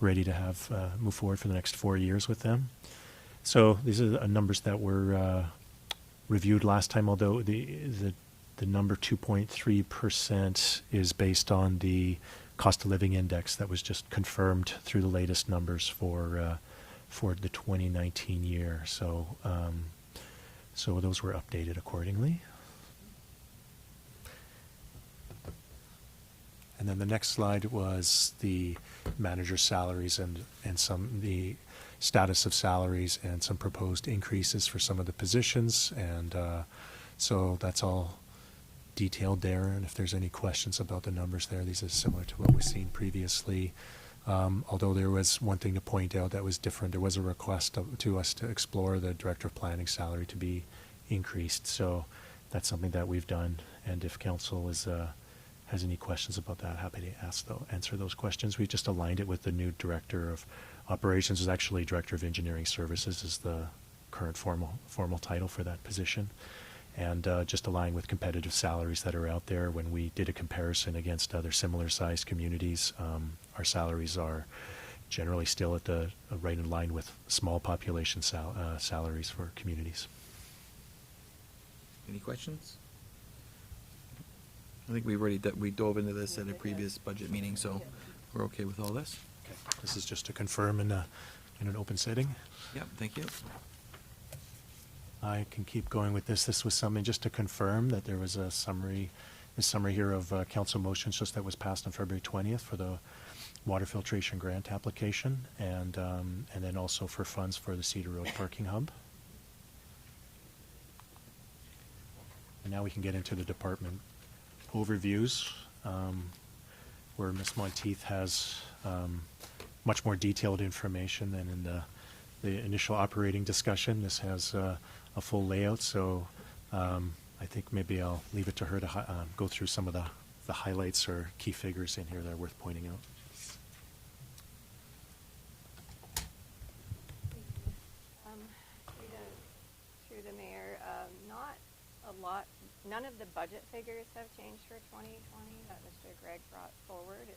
ready to have move forward for the next 4 years with them. So these are numbers that were reviewed last time, although the number 2.3% is based on the cost of living index that was just confirmed through the latest numbers for the 2019 year. So so those were updated accordingly. And then the next slide was the manager salaries and the status of salaries and some proposed increases for some of the positions. And so that's all detailed there. And if there's any questions about the numbers there, these are similar to what we've seen previously. Although there was one thing to point out that was different. There was a request to us to explore the Director of Planning salary to be increased. So that's something that we've done. And if council has any questions about that, happy to answer those questions. We just aligned it with the new Director of Operations. Is actually Director of Engineering Services is the current formal title for that position. And just aligning with competitive salaries that are out there. When we did a comparison against other similar sized communities, our salaries are generally still at right in line with small population salaries for communities. Any questions? I think we dove into this at a previous budget meeting, so we're okay with all this. Okay. This is just to confirm in an open setting. Yep, thank you. I can keep going with this. This was something just to confirm that there was a summary here of council motions just that was passed on February 20th for the water filtration grant application, and then also for funds for the Cedar Road parking hub. And now we can get into the department overviews, where Ms. Monteith has much more detailed information than in the initial operating discussion. This has a full layout, so I think maybe I'll leave it to her to go through some of the highlights or key figures in here that are worth pointing out. Through the mayor, not a lot. None of the budget figures have changed for 2020 that Mr. Gregg brought forward.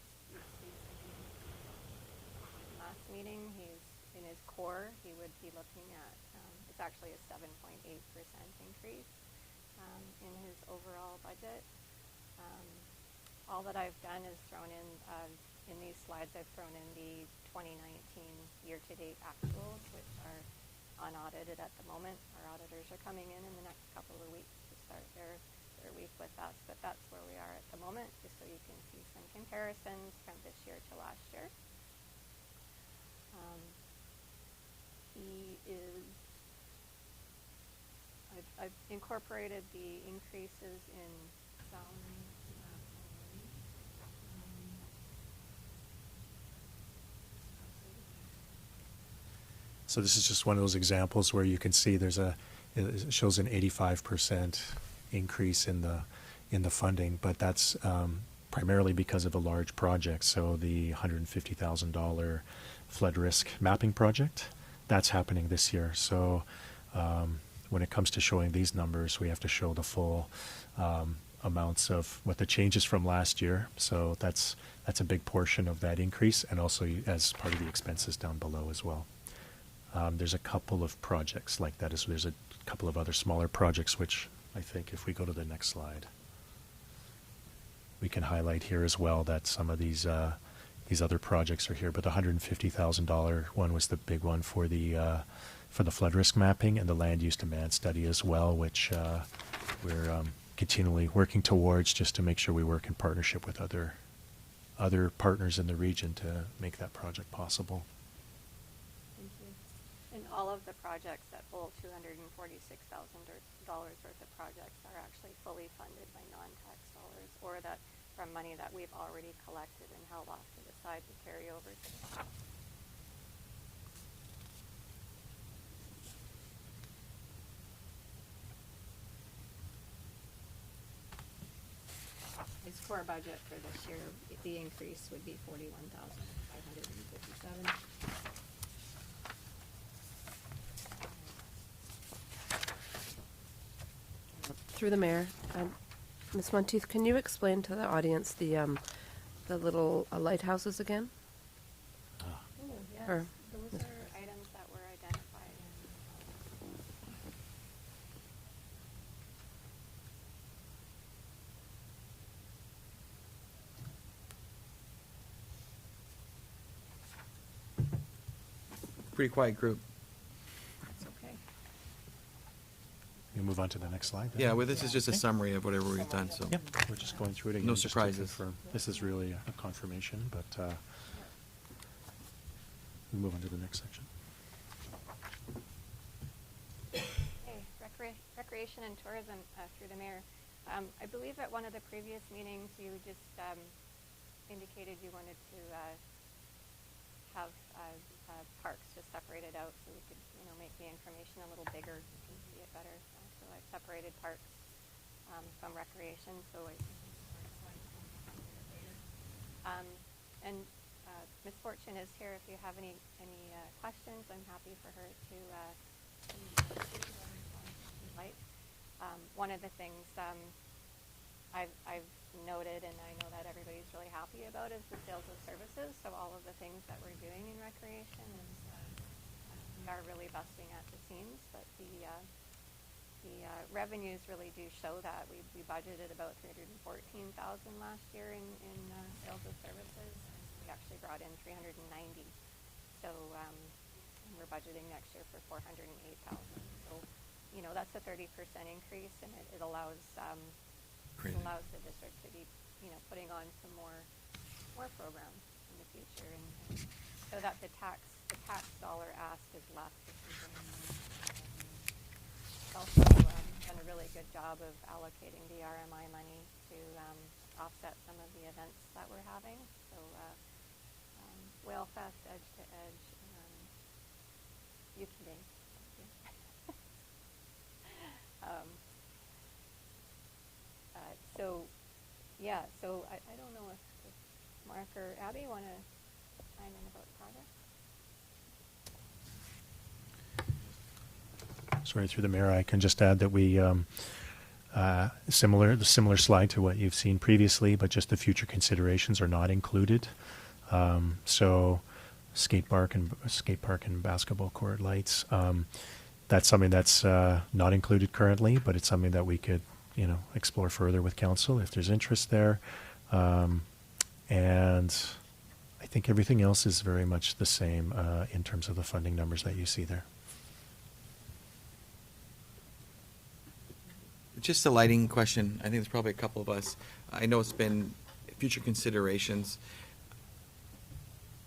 Last meeting, he's in his core. He would be looking at it's actually a 7.8% increase in his overall budget. All that I've done is thrown in these slides. I've thrown in the 2019 year-to-date actuals, which are unaudited at the moment. Our auditors are coming in the next couple of weeks to start their per week with us, but that's where we are at the moment, just so you can see some comparisons from this year to last year. He is, I've incorporated the increases in salary. So this is just one of those examples where you can see it shows an 85% increase in the funding, but that's primarily because of a large project. So the $150,000 flood risk mapping project, that's happening this year. So when it comes to showing these numbers, we have to show the full amounts of what the changes from last year. So that's a big portion of that increase, and also as part of the expenses down below as well. There's a couple of projects like that. There's a couple of other smaller projects, which I think if we go to the next slide, we can highlight here as well that some of these other projects are here. But the $150,000 one was the big one for the flood risk mapping and the land use demand study as well, which we're continually working towards, just to make sure we work in partnership with other partners in the region to make that project possible. And all of the projects, that full $246,000 worth of projects, are actually fully funded by non-tax dollars, or that from money that we've already collected and held off to the side to carry over to the His core budget for this year, the increase would be $41,557. Through the mayor, Ms. Monteith, can you explain to the audience the little lighthouses again? Oh, yes, Or- those are items that were identified. Pretty quiet group. It's okay. You move on to the next slide then? Yeah, well, this is just a summary of whatever we've done, so. Yep, we're just going through it again. No just to surprises. confirm. This is really a confirmation, but we move on to the next section. Okay, recreation and tourism, through the mayor. I believe at one of the previous meetings, you just indicated you wanted to have parks just separated out so we could, make the information a little bigger, you can see it better. So I've separated parks from recreation, so and Ms. Fortune is here if you have any questions. I'm happy for her to invite. One of the things I've noted, and I know that everybody's really happy about, is the sales of services. So all of the things that we're doing in recreation is we are really busting at the seams, but the revenues really do show that. We budgeted about $314,000 last year in sales of services. We actually brought in 390. So we're budgeting next year for 408,000. So that's a 30% increase, and it allows the district to be putting on some more programs in the future, and so that the tax dollar ask is less. Also done a really good job of allocating the RMI money to offset some of the events that we're having. So Whale Fest, Edge to Edge, Yuki Day. So I don't know if Mark or Abby want to chime in about projects. Sorry, through the mayor, I can just add that we, similar slide to what you've seen previously, but just the future considerations are not included. So skate park and basketball court lights, that's something that's not included currently, but it's something that we could, explore further with council if there's interest there. And I think everything else is very much the same in terms of the funding numbers that you see there. Just a lighting question. I think there's probably a couple of us. I know it's been future considerations.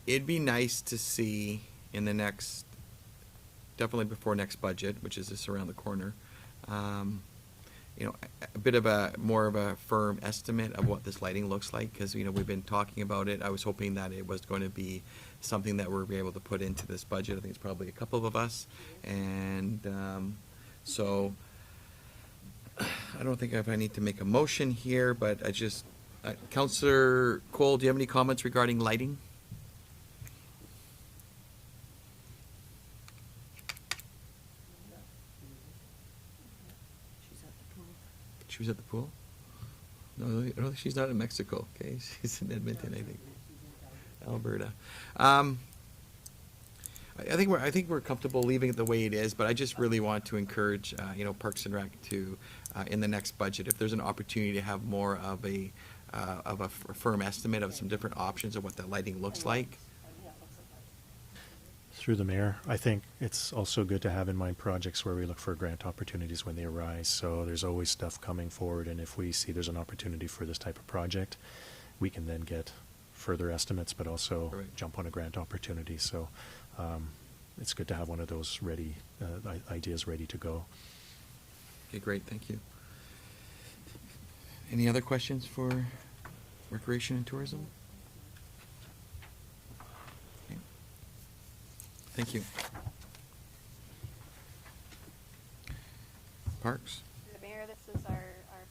It'd be nice to see in the next, definitely before next budget, which is just around the corner, you know, a bit of a, more of a firm estimate of what this lighting looks like, because, you know, we've been talking about it. I was hoping that it was going to be something that we're able to put into this budget. I think it's probably a couple of us. And so I don't think if I need to make a motion here, but I just, Councillor Cole, do you have any comments regarding lighting? She was at the pool? No, she's not in Mexico, okay? She's in Edmonton, I think. Alberta. I think we're comfortable leaving it the way it is, but I just really want to encourage, you know, Parks and Rec to, in the next budget, if there's an opportunity to have more of a firm estimate of some different options of what that lighting looks like. Through the mayor, I think it's also good to have in mind projects where we look for grant opportunities when they arise. So there's always stuff coming forward, and if we see there's an opportunity for this type of project, we can then get further estimates, but also Right. jump on a grant opportunity. So it's good to have one of those ready, ideas ready to go. Okay, great, thank you. Any other questions for Recreation and Tourism? Okay. Thank you. Parks? The mayor, this is our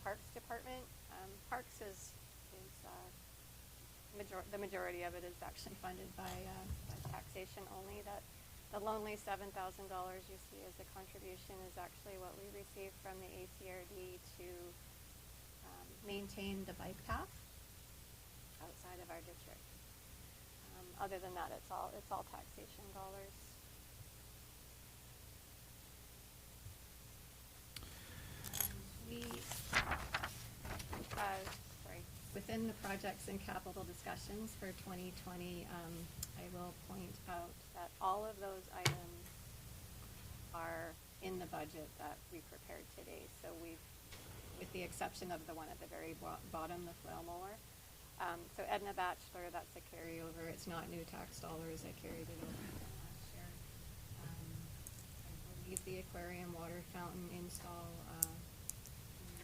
Parks Department. Parks is the majority of it is actually funded by taxation only. That the lonely $7,000 you see as a contribution is actually what we receive from the ACRD to maintain the bike path outside of our district. Other than that, it's all taxation dollars. Within the projects and capital discussions for 2020, I will point out that all of those items are in the budget that we prepared today. So we've, with the exception of the one at the very bottom, the flail mower. So Edna Bachelor, that's a carryover. It's not new tax dollars. I carried it over from last year. I believe the aquarium water fountain install,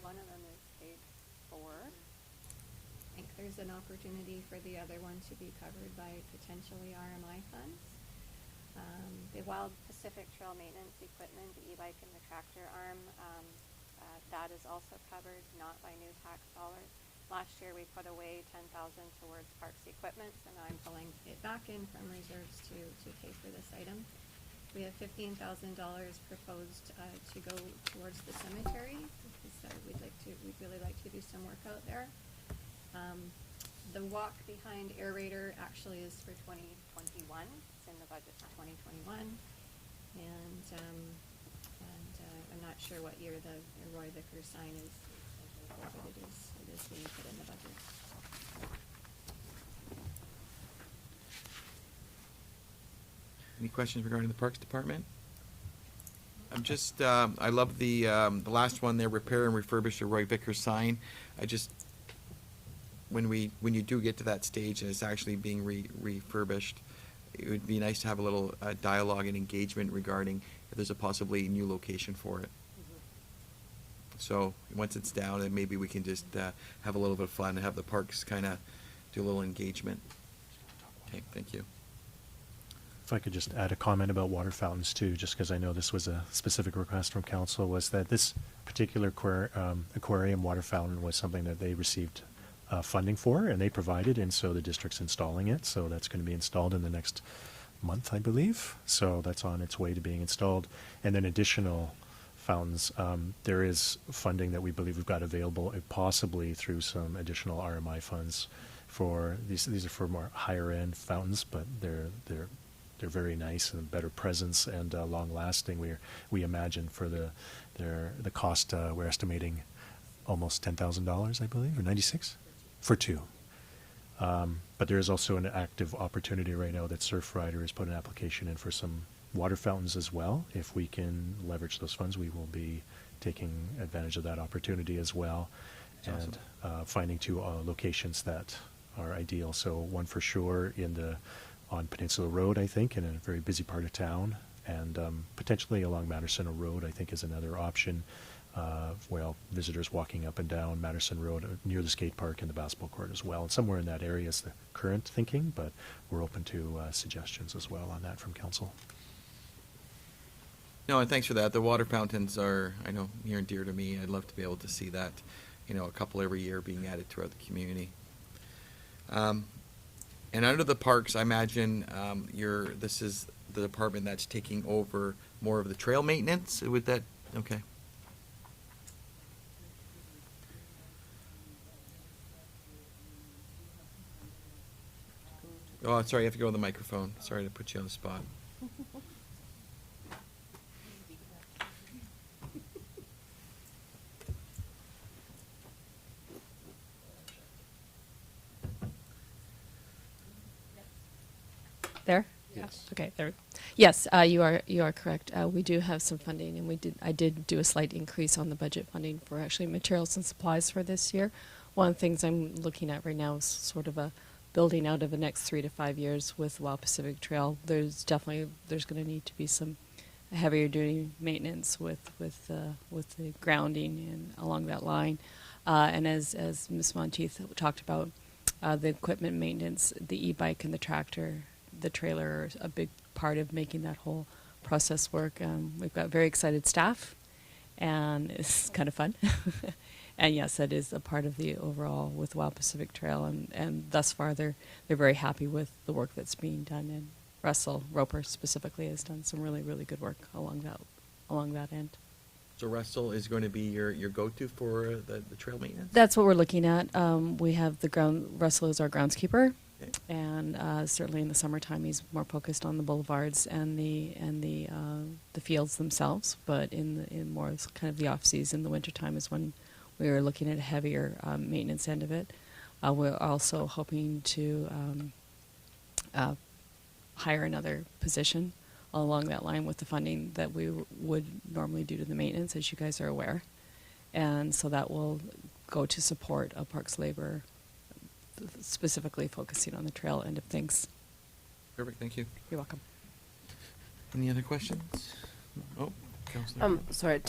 one of them is paid for. I think there's an opportunity for the other one to be covered by potentially RMI funds. The Wild Pacific Trail maintenance equipment, the e-bike and the tractor arm, that is also covered, not by new tax dollars. Last year we put away $10,000 towards parks equipment, and I'm pulling it back in from reserves to pay for this item. We have $15,000 proposed to go towards the cemetery. We'd really like to do some work out there. The walk behind aerator actually is for 2021. It's in the budget for 2021. And I'm not sure what year the Roy Vickers sign is, but it is being put in the budget. Any questions regarding the Parks Department? I'm just, I love the last one there, repair and refurbish the Roy Vickers sign. I just, when you do get to that stage and it's actually being refurbished, it would be nice to have a little dialogue and engagement regarding if there's a possibly new location for it. So once it's down, then maybe we can just have a little bit of fun and have the parks kind of do a little engagement. Okay, thank you. If I could just add a comment about water fountains too, just because I know this was a specific request from council, was that this particular aquarium water fountain was something that they received funding for, and they provided, and so the district's installing it. So that's going to be installed in the next month, I believe. So that's on its way to being installed. And then additional fountains, there is funding that we believe we've got available, possibly through some additional RMI funds for these. These are for more higher end fountains, but they're very nice and better presence and long lasting. We imagine for the cost, we're estimating almost $10,000, I believe, or 96 for two. But there is also an active opportunity right now that Surfrider has put an application in for some water fountains as well. If we can leverage those funds, we will be taking advantage of that opportunity as well, That's and finding two locations that are ideal. So one for sure on Peninsula Road, I think, in a very busy part of town, and potentially along Matterson Road, I think, is another option. Well, visitors walking up and down Matterson Road near the skate park and the basketball court as well. And somewhere in that area is the current thinking, but we're open to suggestions as well on that from council. No, and thanks for that. The water fountains are, I know, near and dear to me. I'd love to be able to see that, a couple every year being added throughout the community. And under the parks, I imagine this is the department that's taking over more of the trail maintenance. With that, okay. Oh, sorry, you have to go on the microphone. Sorry to put you on the spot. There? Yes. Okay, there. Yes, you are correct. We do have some funding, and I did do a slight increase on the budget funding for actually materials and supplies for this year. One of the things I'm looking at right now is sort of a building out of the next 3 to 5 years with Wild Pacific Trail. There's going to need to be some heavier duty maintenance with the grounding and along that line. And as Ms. Monteith talked about, the equipment maintenance, the e-bike and the tractor, the trailer are a big part of making that whole process work. We've got very excited staff, and it's kind of fun. And yes, that is a part of the overall with Wild Pacific Trail, and thus far they're very happy with the work that's being done. And Russell Roper specifically has done some really, really good work along that end. So Russell is going to be your go-to for the trail maintenance? That's what we're looking at. We have Russell is our groundskeeper. Okay. And certainly in the summertime, he's more focused on the boulevards and the fields themselves. But in more kind of the off season, the wintertime is when we are looking at a heavier maintenance end of it. We're also hoping to hire another position along that line with the funding that we would normally do to the maintenance, as you guys are aware. And so that will go to support a parks labor, specifically focusing on the trail end of things. Perfect, thank you. You're welcome. Any other questions? Oh, Councillor. Sorry,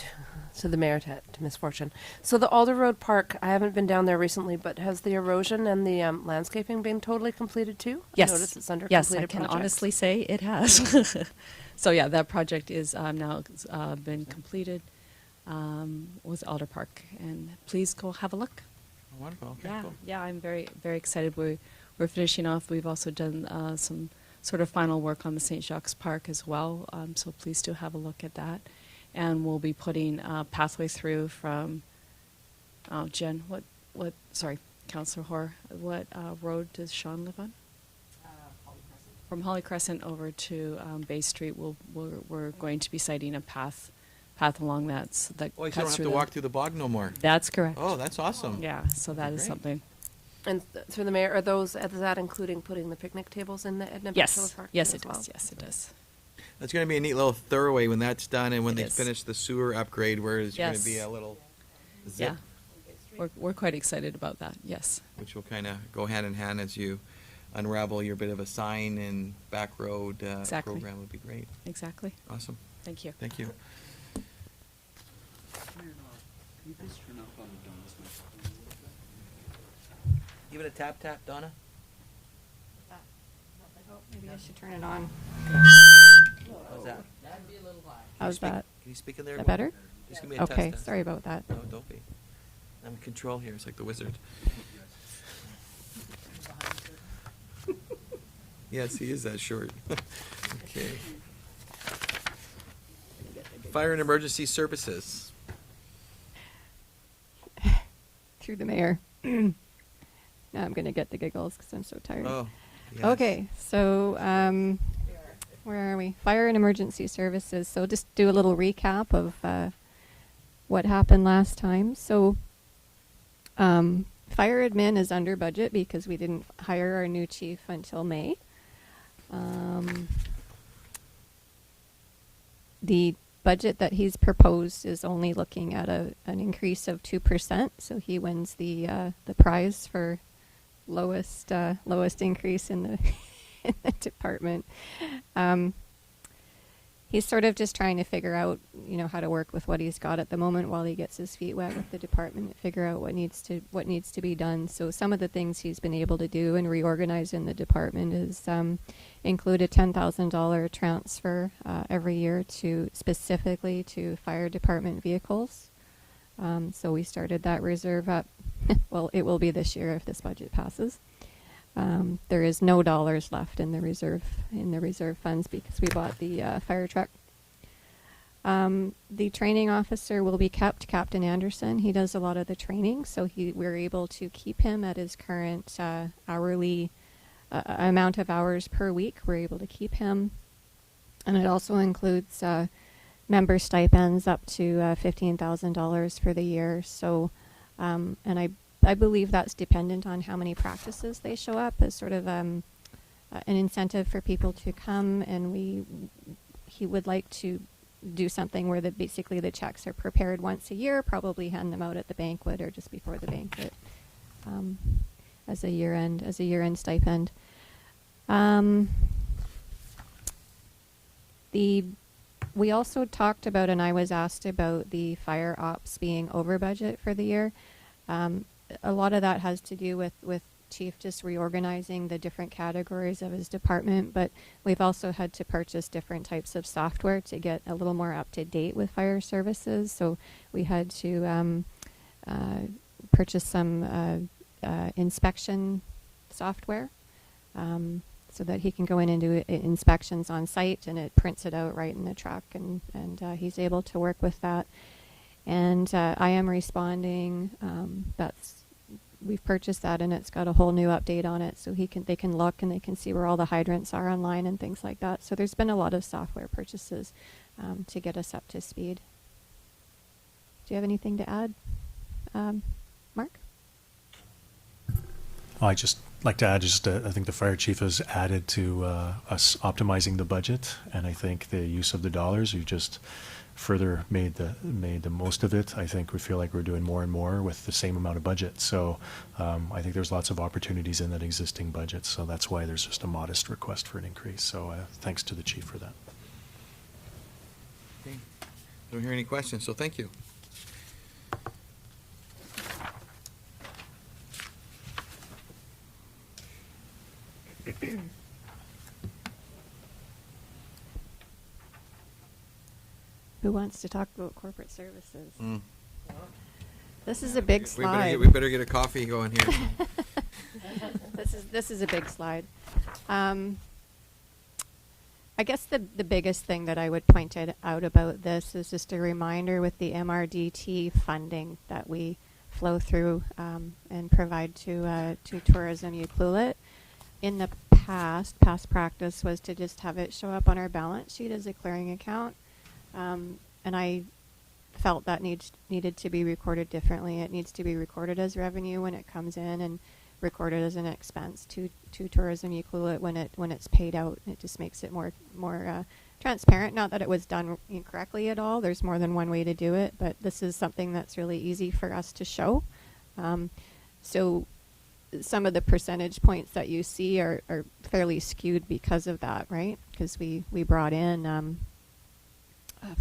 to the mayor, to Ms. Fortune. So the Alder Road Park, I haven't been down there recently, but has the erosion and the landscaping been totally completed too? Yes. I noticed it's under Yes, completed I can projects. honestly say it has. So yeah, that project is now been completed with Alder Park, and please go have a look. Wonderful, okay, Yeah, cool. yeah, I'm very, very excited. We're finishing off. We've also done some sort of final work on the St. Jacques Park as well. So please do have a look at that. And we'll be putting a pathway through from, Jen, sorry, Councillor Hoare, what road does Sean live on? Holly Crescent. From Holly Crescent over to Bay Street, we're going to be siting a path along that Oh, you don't cuts have through to the- walk through the bog no more. That's correct. Oh, that's awesome. Yeah, so that is Great. something. And through the mayor, is that including putting the picnic tables in the Edna Yes, Bachelor Park? yes, as it well? does. Yes, it does. That's going to be a neat little thoroughway when that's done, and when It they is. finish the sewer upgrade, where there's going to Yes. be a little zip, Yeah, we're quite excited about that. Yes, which will kind of go hand in hand as you unravel your bit of a sign and back road Exactly. program. Would be great. exactly. Awesome. Thank you. Thank you. Give it a tap, Donna. Maybe I should turn it on. How's that? How's that? Can you speak in there? Is that better? Just give me a Okay, test. sorry about that. No, don't be. I'm in control here. It's like the wizard. Yes, he is that short. Okay. Fire and emergency services. Through the mayor. Now I'm going to get the giggles because I'm so tired. Oh. Yes. Okay, so where are we? Fire and emergency services. So just do a little recap of what happened last time. So fire admin is under budget because we didn't hire our new chief until May. The budget that he's proposed is only looking at an increase of 2%, so he wins the prize for lowest increase in the in the department. He's sort of just trying to figure out, how to work with what he's got at the moment while he gets his feet wet with the department, figure out what needs to be done. So some of the things he's been able to do and reorganize in the department is include a $10,000 transfer every year specifically to fire department vehicles. So we started that reserve up. Well, it will be this year if this budget passes. There is no dollars left in the reserve funds because we bought the fire truck. The training officer will be kept, Captain Anderson. He does a lot of the training, so we're able to keep him at his current hourly amount of hours per week. We're able to keep him, and it also includes member stipends up to $15,000 for the year. So, and I believe that's dependent on how many practices they show up as sort of an incentive for people to come, and he would like to do something where basically the checks are prepared once a year, probably hand them out at the banquet or just before the banquet as a year-end stipend. We also talked about, and I was asked about the fire ops being over budget for the year. A lot of that has to do with Chief just reorganizing the different categories of his department, but we've also had to purchase different types of software to get a little more up to date with fire services. So we had to purchase some inspection software so that he can go in and do inspections on site, and it prints it out right in the truck, and he's able to work with that. And I am responding. We've purchased that, and it's got a whole new update on it, so they can look and they can see where all the hydrants are online and things like that. So there's been a lot of software purchases to get us up to speed. Do you have anything to add, Mark? I'd just like to add, I think the fire chief has added to us optimizing the budget, and I think the use of the dollars, you've just further made the most of it. I think we feel like we're doing more and more with the same amount of budget. So I think there's lots of opportunities in that existing budget. So that's why there's just a modest request for an increase. So thanks to the chief for that. Okay. Don't hear any questions, so thank you. Who wants to talk about corporate services? This is a big We better, slide. we better get a coffee going here. This is a big slide. I guess the biggest thing that I would point out about this is just a reminder with the MRDT funding that we flow through and provide to Tourism Ucluelet. In the past practice was to just have it show up on our balance sheet as a clearing account. And I felt that needed to be recorded differently. It needs to be recorded as revenue when it comes in, and recorded as an expense to Tourism Ucluelet when it's paid out. It just makes it more transparent. Not that it was done incorrectly at all. There's more than one way to do it, but this is something that's really easy for us to show. So some of the percentage points that you see are fairly skewed because of that, right? Because we brought in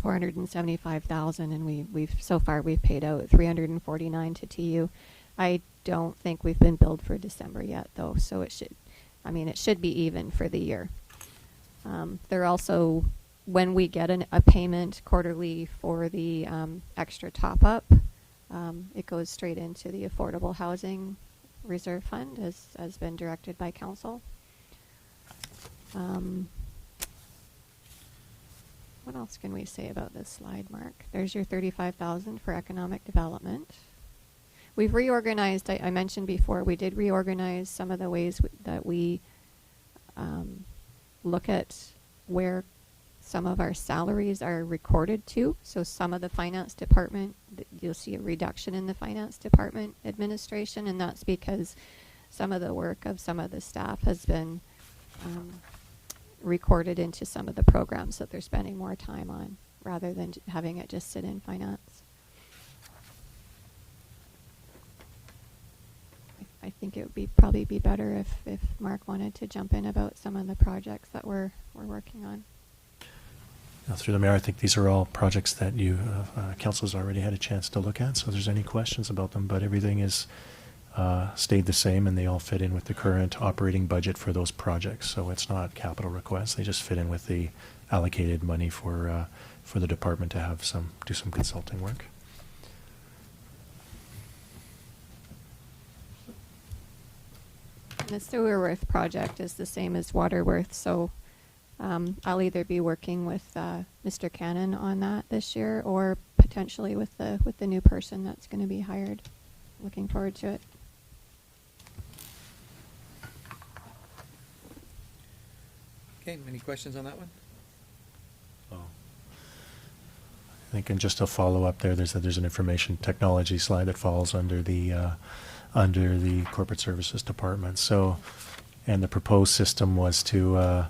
$475,000, and we've so far paid out $349 to TU. I don't think we've been billed for December yet, though, so it should be even for the year. There also, when we get a payment quarterly for the extra top-up, it goes straight into the Affordable Housing Reserve Fund, as been directed by Council. What else can we say about this slide, Mark? There's your $35,000 for economic development. We've reorganized, I mentioned before, we did reorganize some of the ways that we look at where some of our salaries are recorded to. So some of the finance department, you'll see a reduction in the finance department administration, and that's because some of the work of some of the staff has been recorded into some of the programs that they're spending more time on. rather than having it just sit in finance. I think it would probably be better if Mark wanted to jump in about some of the projects that we're working on. Now, through the mayor, I think these are all projects that you, council's already had a chance to look at, so if there's any questions about them, but everything is stayed the same, and they all fit in with the current operating budget for those projects. So it's not capital requests; they just fit in with the allocated money for the department to have do some consulting work. The Sewerworth project is the same as Waterworth, so I'll either be working with Mr. Cannon on that this year, or potentially with the new person that's going to be hired. Looking forward to it. Okay, any questions on that one? Oh. I think, and just a follow up there's an information technology slide that falls under the corporate services department. So, and the proposed system was to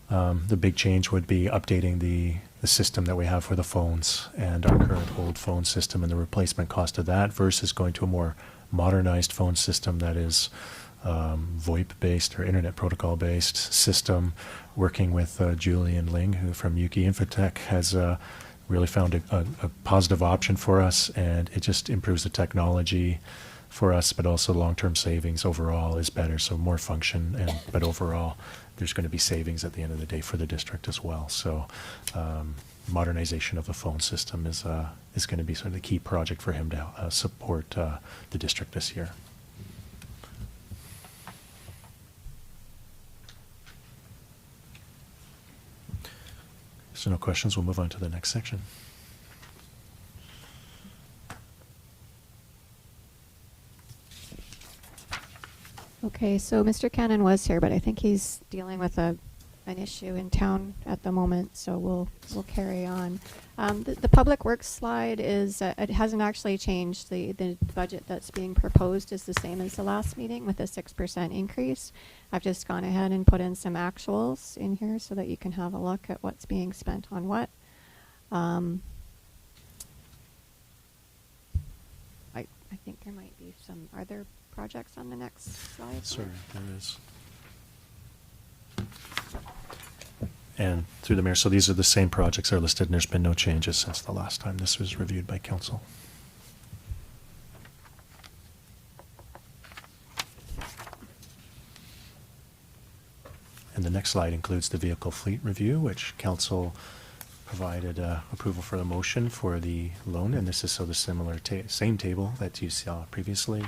the big change would be updating the system that we have for the phones and our current old phone system and the replacement cost of that versus going to a more modernized phone system that is VoIP-based or Internet Protocol-based system. Working with Julian Ling, who from Yuki Infotech has really found a positive option for us, and it just improves the technology for us, but also long-term savings overall is better. So more function, but overall there's going to be savings at the end of the day for the district as well. So modernization of the phone system is going to be sort of the key project for him to support the district this year. So no questions, we'll move on to the next section. Okay, so Mr. Cannon was here, but I think he's dealing with an issue in town at the moment, so we'll carry on. The public works slide is it hasn't actually changed. The budget that's being proposed is the same as the last meeting with a 6% increase. I've just gone ahead and put in some actuals in here so that you can have a look at what's being spent on what. I think there might be some other projects on the next slide. Sorry, there is. And through the mayor, so these are the same projects that are listed, and there's been no changes since the last time this was reviewed by council. And the next slide includes the vehicle fleet review, which council provided approval for the motion for the loan, and this is so the same table that you saw previously,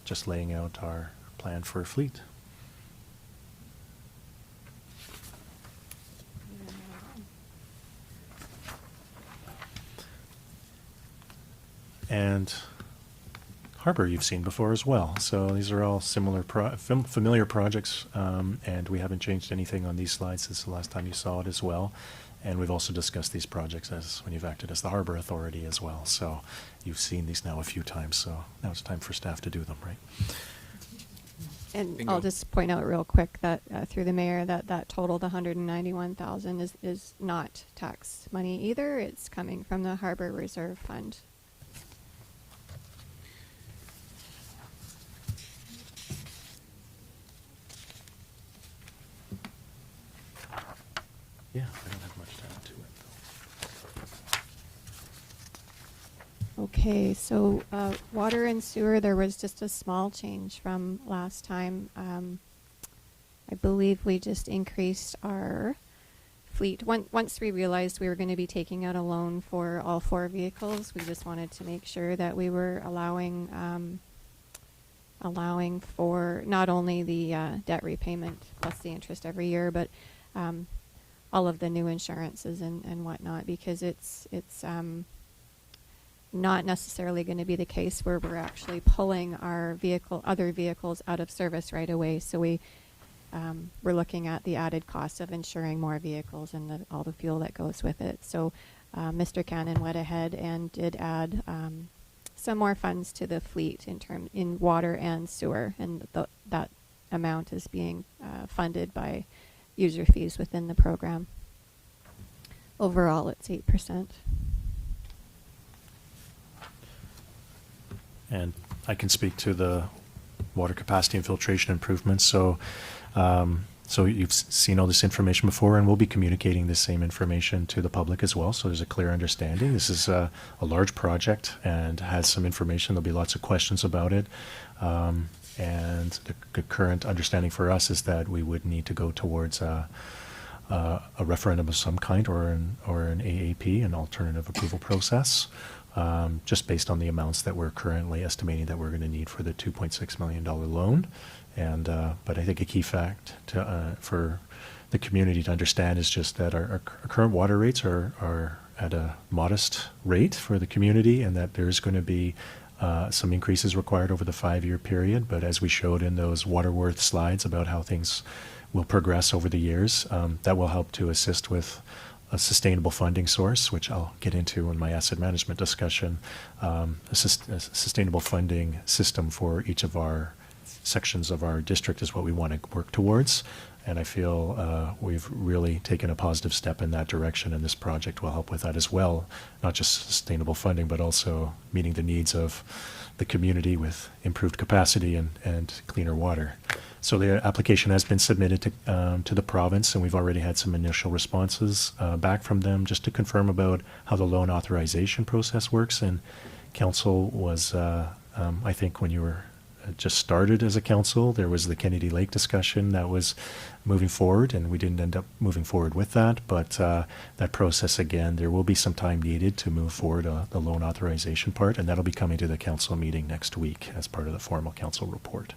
just laying out our plan for fleet. And Harbor you've seen before as well. So these are all similar, familiar projects, and we haven't changed anything on these slides since the last time you saw it as well. And we've also discussed these projects as when you've acted as the Harbor Authority as well. So you've seen these now a few times, so now it's time for staff to do them, right? And Bingo. I'll just point out real quick that through the mayor that totaled 191,000 is not tax money either. It's coming from the Harbor Reserve Fund. Yeah, I don't have much to add to it, though. Okay, so water and sewer, there was just a small change from last time. I believe we just increased our fleet. Once we realized we were going to be taking out a loan for all 4 vehicles, we just wanted to make sure that we were allowing for not only the debt repayment plus the interest every year, but all of the new insurances and whatnot, because it's not necessarily going to be the case where we're actually pulling our other vehicles out of service right away. So we're looking at the added cost of insuring more vehicles and all the fuel that goes with it. So Mr. Cannon went ahead and did add some more funds to the fleet in water and sewer, and that amount is being funded by user fees within the program. overall it's 8%. And I can speak to the water capacity and filtration improvements. So you've seen all this information before, and we'll be communicating this same information to the public as well, so there's a clear understanding. This is a large project and has some information. There'll be lots of questions about it. And the current understanding for us is that we would need to go towards a referendum of some kind, or an AAP, an alternative approval process, just based on the amounts that we're currently estimating that we're going to need for the $2.6 million loan. And but I think a key fact for the community to understand is just that our current water rates are at a modest rate for the community, and that there's going to be some increases required over the 5-year period. But as we showed in those Waterworth slides about how things will progress over the years, that will help to assist with a sustainable funding source, which I'll get into in my asset management discussion, a sustainable funding system for each of our sections of our district is what we want to work towards. And I feel we've really taken a positive step in that direction, and this project will help with that as well. Not just sustainable funding, but also meeting the needs of the community with improved capacity and cleaner water. So the application has been submitted to the province, and we've already had some initial responses back from them just to confirm about how the loan authorization process works. And council was, I think when you were just started as a council, there was the Kennedy Lake discussion that was moving forward, and we didn't end up moving forward with that. But that process, again, there will be some time needed to move forward the loan authorization part, and that'll be coming to the council meeting next week as part of the formal council report.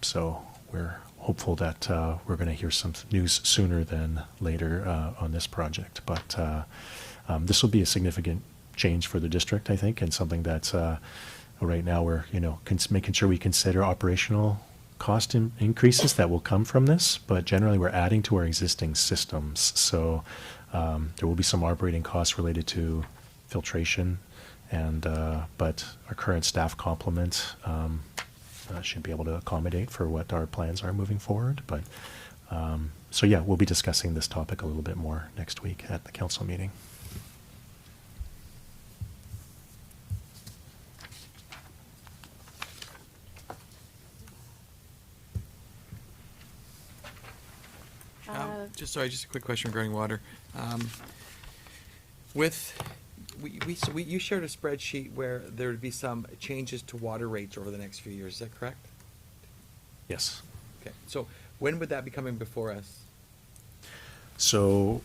So we're hopeful that we're going to hear some news sooner than later on this project. But this will be a significant change for the district, I think, and something that's right now we're making sure we consider operational cost increases that will come from this, but generally we're adding to our existing systems. So there will be some operating costs related to filtration, and but our current staff complement should be able to accommodate for what our plans are moving forward. But so yeah, we'll be discussing this topic a little bit more next week at the council meeting. Just a quick question regarding water. You shared a spreadsheet where there would be some changes to water rates over the next few years. Is that correct? Yes. Okay. So when would that be coming before us? So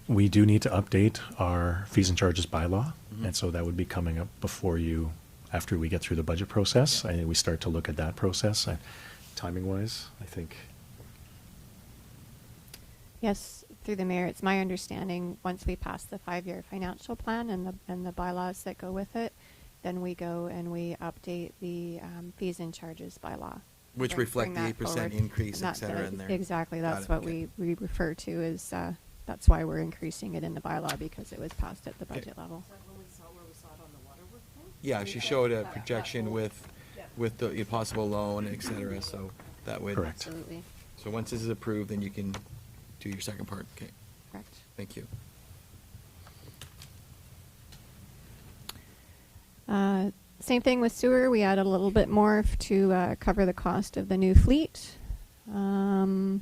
we do need to update our fees and charges bylaw, and so that would be coming up before you, after we get through the budget process. I think we start to look at that process. Timing-wise, I think. Yes, through the mayor, it's my understanding, once we pass the 5-year financial plan and the bylaws that go with it, then we go and we update the fees and charges bylaw. Which reflect the 8% forward. increase, And et cetera, in there. Exactly, Got that's it, what okay. we refer to as, that's why we're increasing it in the bylaw, because it was passed at the budget level. Yeah, she showed a projection with the possible loan, et cetera, so that would. Correct. Absolutely, So once this is approved, then you can do your second part. Okay, correct. thank you. Same thing with sewer. We added a little bit more to cover the cost of the new fleet. That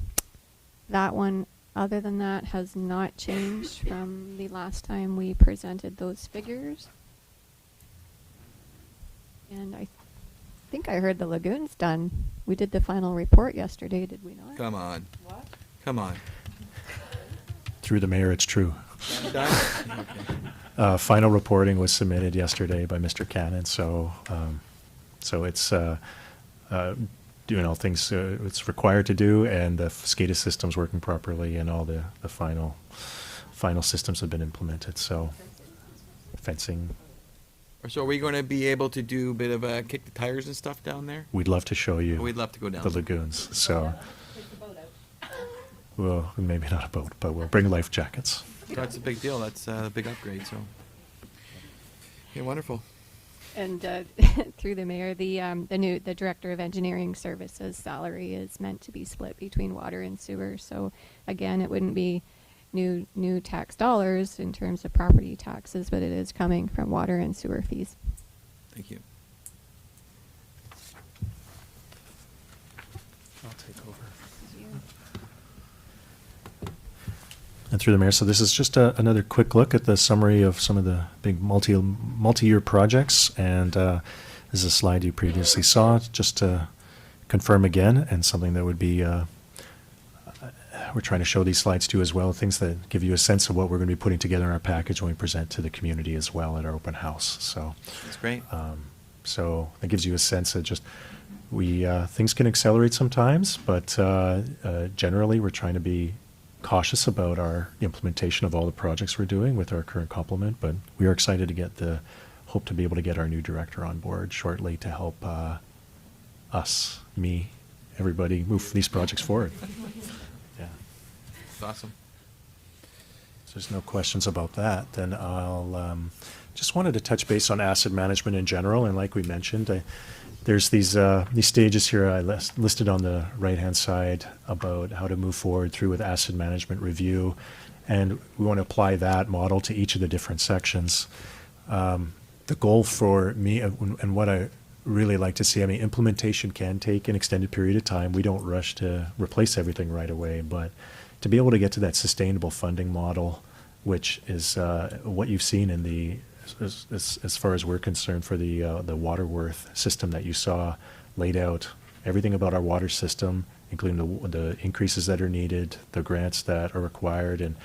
one, other than that, has not changed from the last time we presented those figures. And I think I heard the lagoon's done. We did the final report yesterday, did we not? Come on. What? Come on. Through the mayor, it's true. Done? Okay. Final reporting was submitted yesterday by Mr. Cannon, so it's doing all things it's required to do, and the SCADA system's working properly, and all the final systems have been implemented. So fencing. So are we going to be able to do a bit of a kick the tires and stuff down there? We'd love to show you. We'd love to go down the there. lagoons. So, well, maybe not a boat, but we'll bring life jackets. That's a big deal. That's a big upgrade. So, okay, wonderful. And through the mayor, the director of engineering services salary is meant to be split between water and sewer. So again, it wouldn't be new tax dollars in terms of property taxes, but it is coming from water and sewer fees. Thank you. I'll take over. And through the mayor, so this is just another quick look at the summary of some of the big multi-year projects, and this is a slide you previously saw, just to confirm again, and something that would be, we're trying to show these slides to you as well, things that give you a sense of what we're going to be putting together in our package when we present to the community as well at our open house. So That's great. so that gives you a sense of just, things can accelerate sometimes, but generally we're trying to be cautious about our implementation of all the projects we're doing with our current complement, but we are excited to hope to be able to get our new director on board shortly to help everybody move these projects forward. Yeah. It's awesome. So there's no questions about that. Then I'll just wanted to touch base on asset management in general, and like we mentioned, there's these stages here I listed on the right-hand side about how to move forward through with asset management review, and we want to apply that model to each of the different sections. The goal for me, and what I really like to see, I mean, implementation can take an extended period of time. We don't rush to replace everything right away, but to be able to get to that sustainable funding model, which is what you've seen in the, as far as we're concerned, for the Waterworth system that you saw laid out, everything about our water system, including the increases that are needed, the grants that are required, and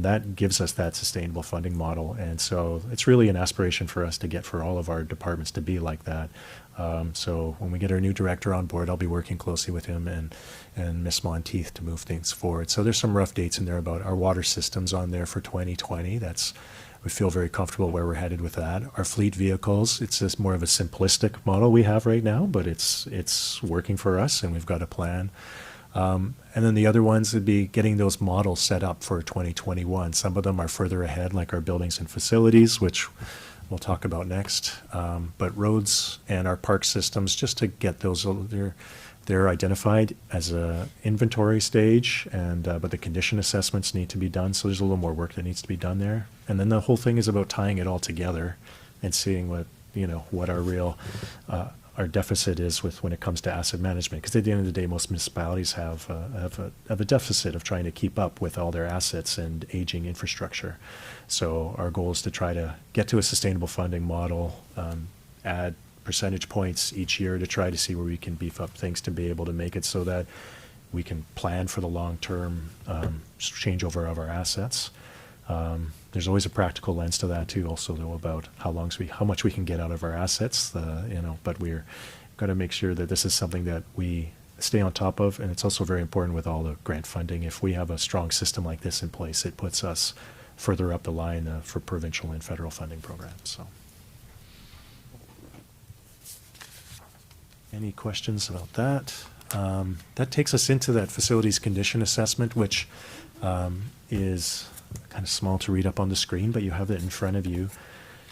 that gives us that sustainable funding model. And so it's really an aspiration for us to get for all of our departments to be like that. So when we get our new director on board, I'll be working closely with him and Ms. Monteith to move things forward. So there's some rough dates in there about our water systems on there for 2020. We feel very comfortable where we're headed with that. Our fleet vehicles, it's just more of a simplistic model we have right now, but it's working for us, and we've got a plan. And then the other ones would be getting those models set up for 2021. Some of them are further ahead, like our buildings and facilities, which we'll talk about next. But roads and our park systems, just to get those, they're identified as a inventory stage, and but the condition assessments need to be done. So there's a little more work that needs to be done there. And then the whole thing is about tying it all together and seeing what our real our deficit is with when it comes to asset management. Because at the end of the day, most municipalities have a deficit of trying to keep up with all their assets and aging infrastructure. So our goal is to try to get to a sustainable funding model, add percentage points each year to try to see where we can beef up things to be able to make it so that we can plan for the long-term changeover of our assets. There's always a practical lens to that too, also though, about how much we can get out of our assets. But we're got to make sure that this is something that we stay on top of, and it's also very important with all the grant funding. If we have a strong system like this in place, it puts us further up the line for provincial and federal funding programs. So, any questions about that? That takes us into that facilities condition assessment, which is kind of small to read up on the screen, but you have it in front of you.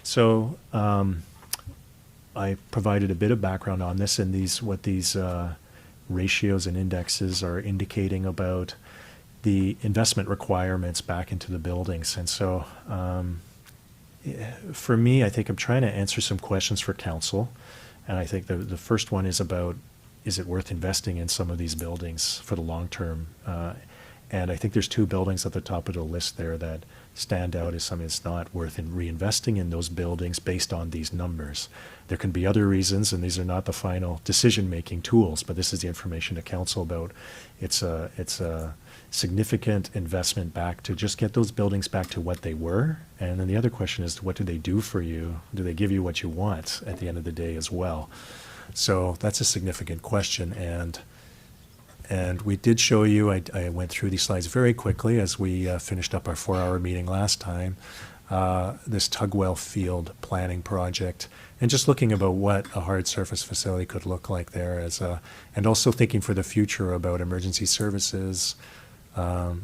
So I provided a bit of background on this and what these ratios and indexes are indicating about the investment requirements back into the buildings. And so for me, I think I'm trying to answer some questions for council. And I think the first one is about, is it worth investing in some of these buildings for the long term? And I think there's two buildings at the top of the list there that stand out as something that's not worth reinvesting in those buildings based on these numbers. There can be other reasons, and these are not the final decision-making tools, but this is the information to council about. It's a significant investment back to just get those buildings back to what they were. And then the other question is, what do they do for you? Do they give you what you want at the end of the day as well? So that's a significant question. And we did show you, I went through these slides very quickly as we finished up our 4-hour meeting last time, this Tugwell Field planning project, and just looking about what a hard surface facility could look like there, and also thinking for the future about emergency services. I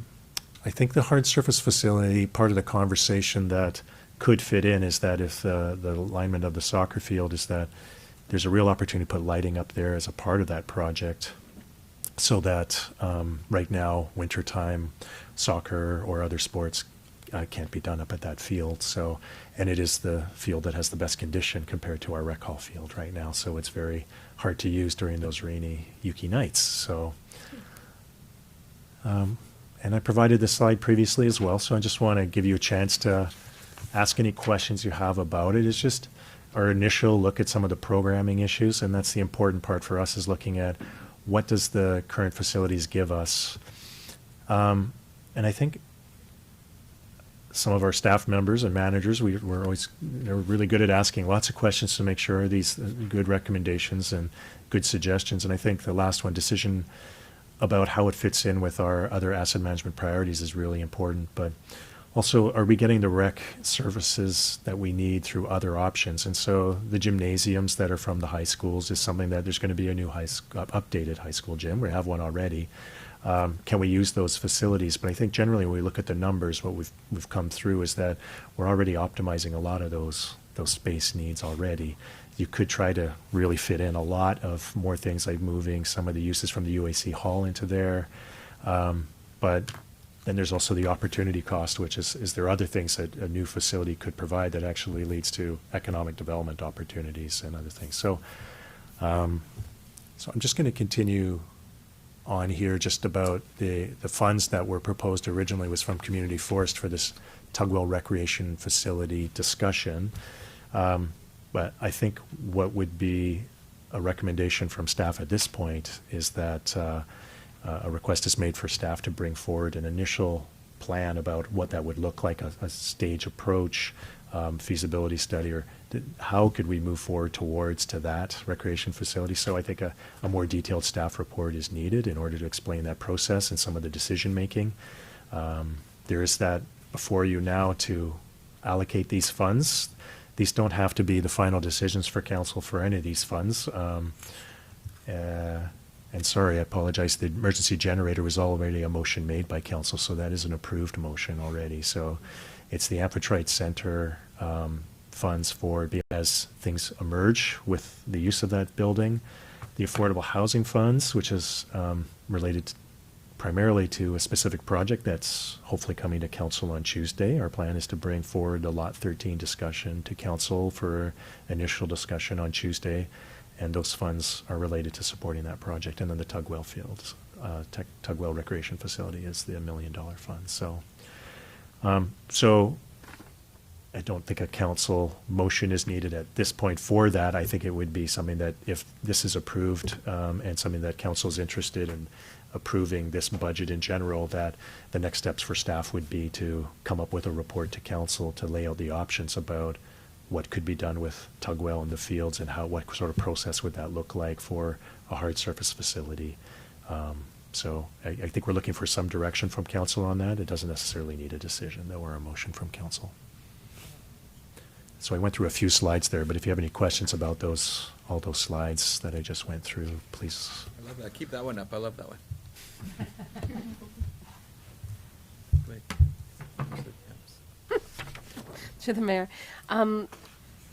think the hard surface facility, part of the conversation that could fit in is that if the alignment of the soccer field is that there's a real opportunity to put lighting up there as a part of that project. so that right now, wintertime, soccer or other sports can't be done up at that field. So, and it is the field that has the best condition compared to our rec hall field right now. So it's very hard to use during those rainy, yucky nights. So, and I provided this slide previously as well. So I just want to give you a chance to ask any questions you have about it. It's just our initial look at some of the programming issues, and that's the important part for us, is looking at what does the current facilities give us. And I think some of our staff members and managers, they're really good at asking lots of questions to make sure these good recommendations and good suggestions. And I think the last one, decision about how it fits in with our other asset management priorities, is really important. But also, are we getting the rec services that we need through other options? And so the gymnasiums that are from the high schools is something that there's going to be a new updated high school gym. We have one already. Can we use those facilities? But I think generally when we look at the numbers, what we've come through is that we're already optimizing a lot of those space needs already. You could try to really fit in a lot of more things, like moving some of the uses from the UAC hall into there. But then there's also the opportunity cost, which is there other things that a new facility could provide that actually leads to economic development opportunities and other things. So, so I'm just going to continue on here just about the funds that were proposed originally was from Community Forest for this Tugwell Recreation Facility discussion. But I think what would be a recommendation from staff at this point is that a request is made for staff to bring forward an initial plan about what that would look like, a stage approach, feasibility study, or how could we move forward towards to that recreation facility. So I think a more detailed staff report is needed in order to explain that process and some of the decision making. There is that before you now to allocate these funds. These don't have to be the final decisions for council for any of these funds. And sorry, I apologize, the emergency generator was already a motion made by council, so that is an approved motion already. So it's the Amphitrite Center funds for, as things emerge with the use of that building, the affordable housing funds, which is related primarily to a specific project that's hopefully coming to council on Tuesday. Our plan is to bring forward the Lot 13 discussion to council for initial discussion on Tuesday, and those funds are related to supporting that project. And then the Tugwell Fields, Tugwell Recreation Facility is the $1 million fund. So, so I don't think a council motion is needed at this point for that. I think it would be something that, if this is approved and something that council is interested in approving this budget in general, that the next steps for staff would be to come up with a report to council to lay out the options about what could be done with Tugwell and the fields, and what sort of process would that look like for a hard surface facility. So I think we're looking for some direction from council on that. It doesn't necessarily need a decision, though, or a motion from council. So I went through a few slides there, but if you have any questions about all those slides that I just went through, please. I love that. Keep that one up. I love that one. Great. To the mayor.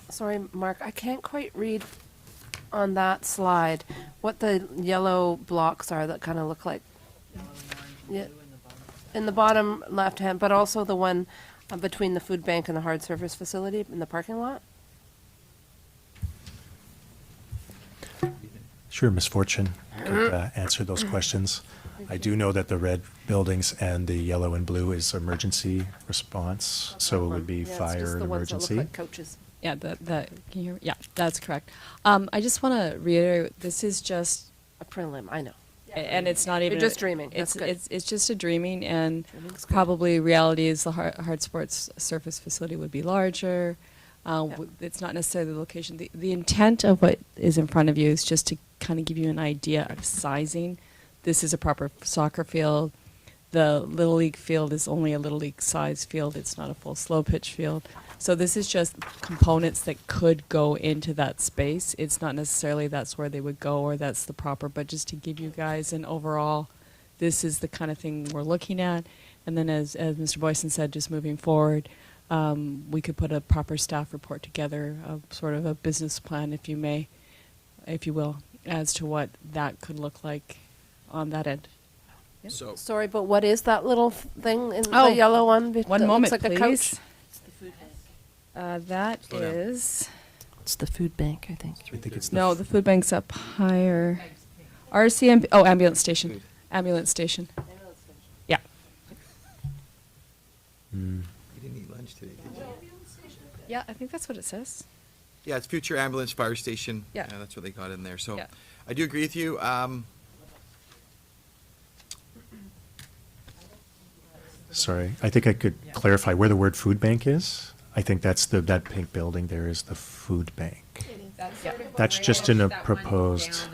Sorry, Mark, I can't quite read on that slide what the yellow blocks are that kind of look like. Yeah, in the bottom left hand, but also the one between the food bank and the hard surface facility in the parking lot. Sure, Ms. Fortune could answer those questions. I do know that the red buildings and the yellow and blue is emergency response, so it would be Yeah, it's just fire and the ones that emergency. look like coaches. Yeah, can you hear me? Yeah, that's correct. I just want to reiterate, this is just, A prelim, I know. and it's not even. You're just dreaming. That's good. It's just a dreaming, and Dreaming's good. probably reality is the hard sports surface facility would be larger. It's not necessarily the location. The intent of what is in front of you is just to kind of give you an idea of sizing. This is a proper soccer field. The Little League field is only a Little League size field. It's not a full slow pitch field. So this is just components that could go into that space. It's not necessarily that's where they would go or that's the proper, but just to give you guys an overall, this is the kind of thing we're looking at. And then as Mr. Boyson said, just moving forward, we could put a proper staff report together, sort of a business plan, if you will, as to what that could look like on that end. So, Sorry, but what is that little thing in Oh, the yellow one? One that moment, looks like please. a couch? That Slow down. is, It's the food bank, I think. I think it's no, the food bank's up higher. RCMP, oh, ambulance station. Food. Ambulance station. Yeah. you didn't eat lunch today, did you? Yeah, I think that's what it says. Yeah, it's future ambulance fire station. Yeah. That's what they got in there. So Yeah. I do agree with you. Sorry, I think I could clarify where the word food bank is. I think that's that pink building there is the food bank. That's just in a proposed,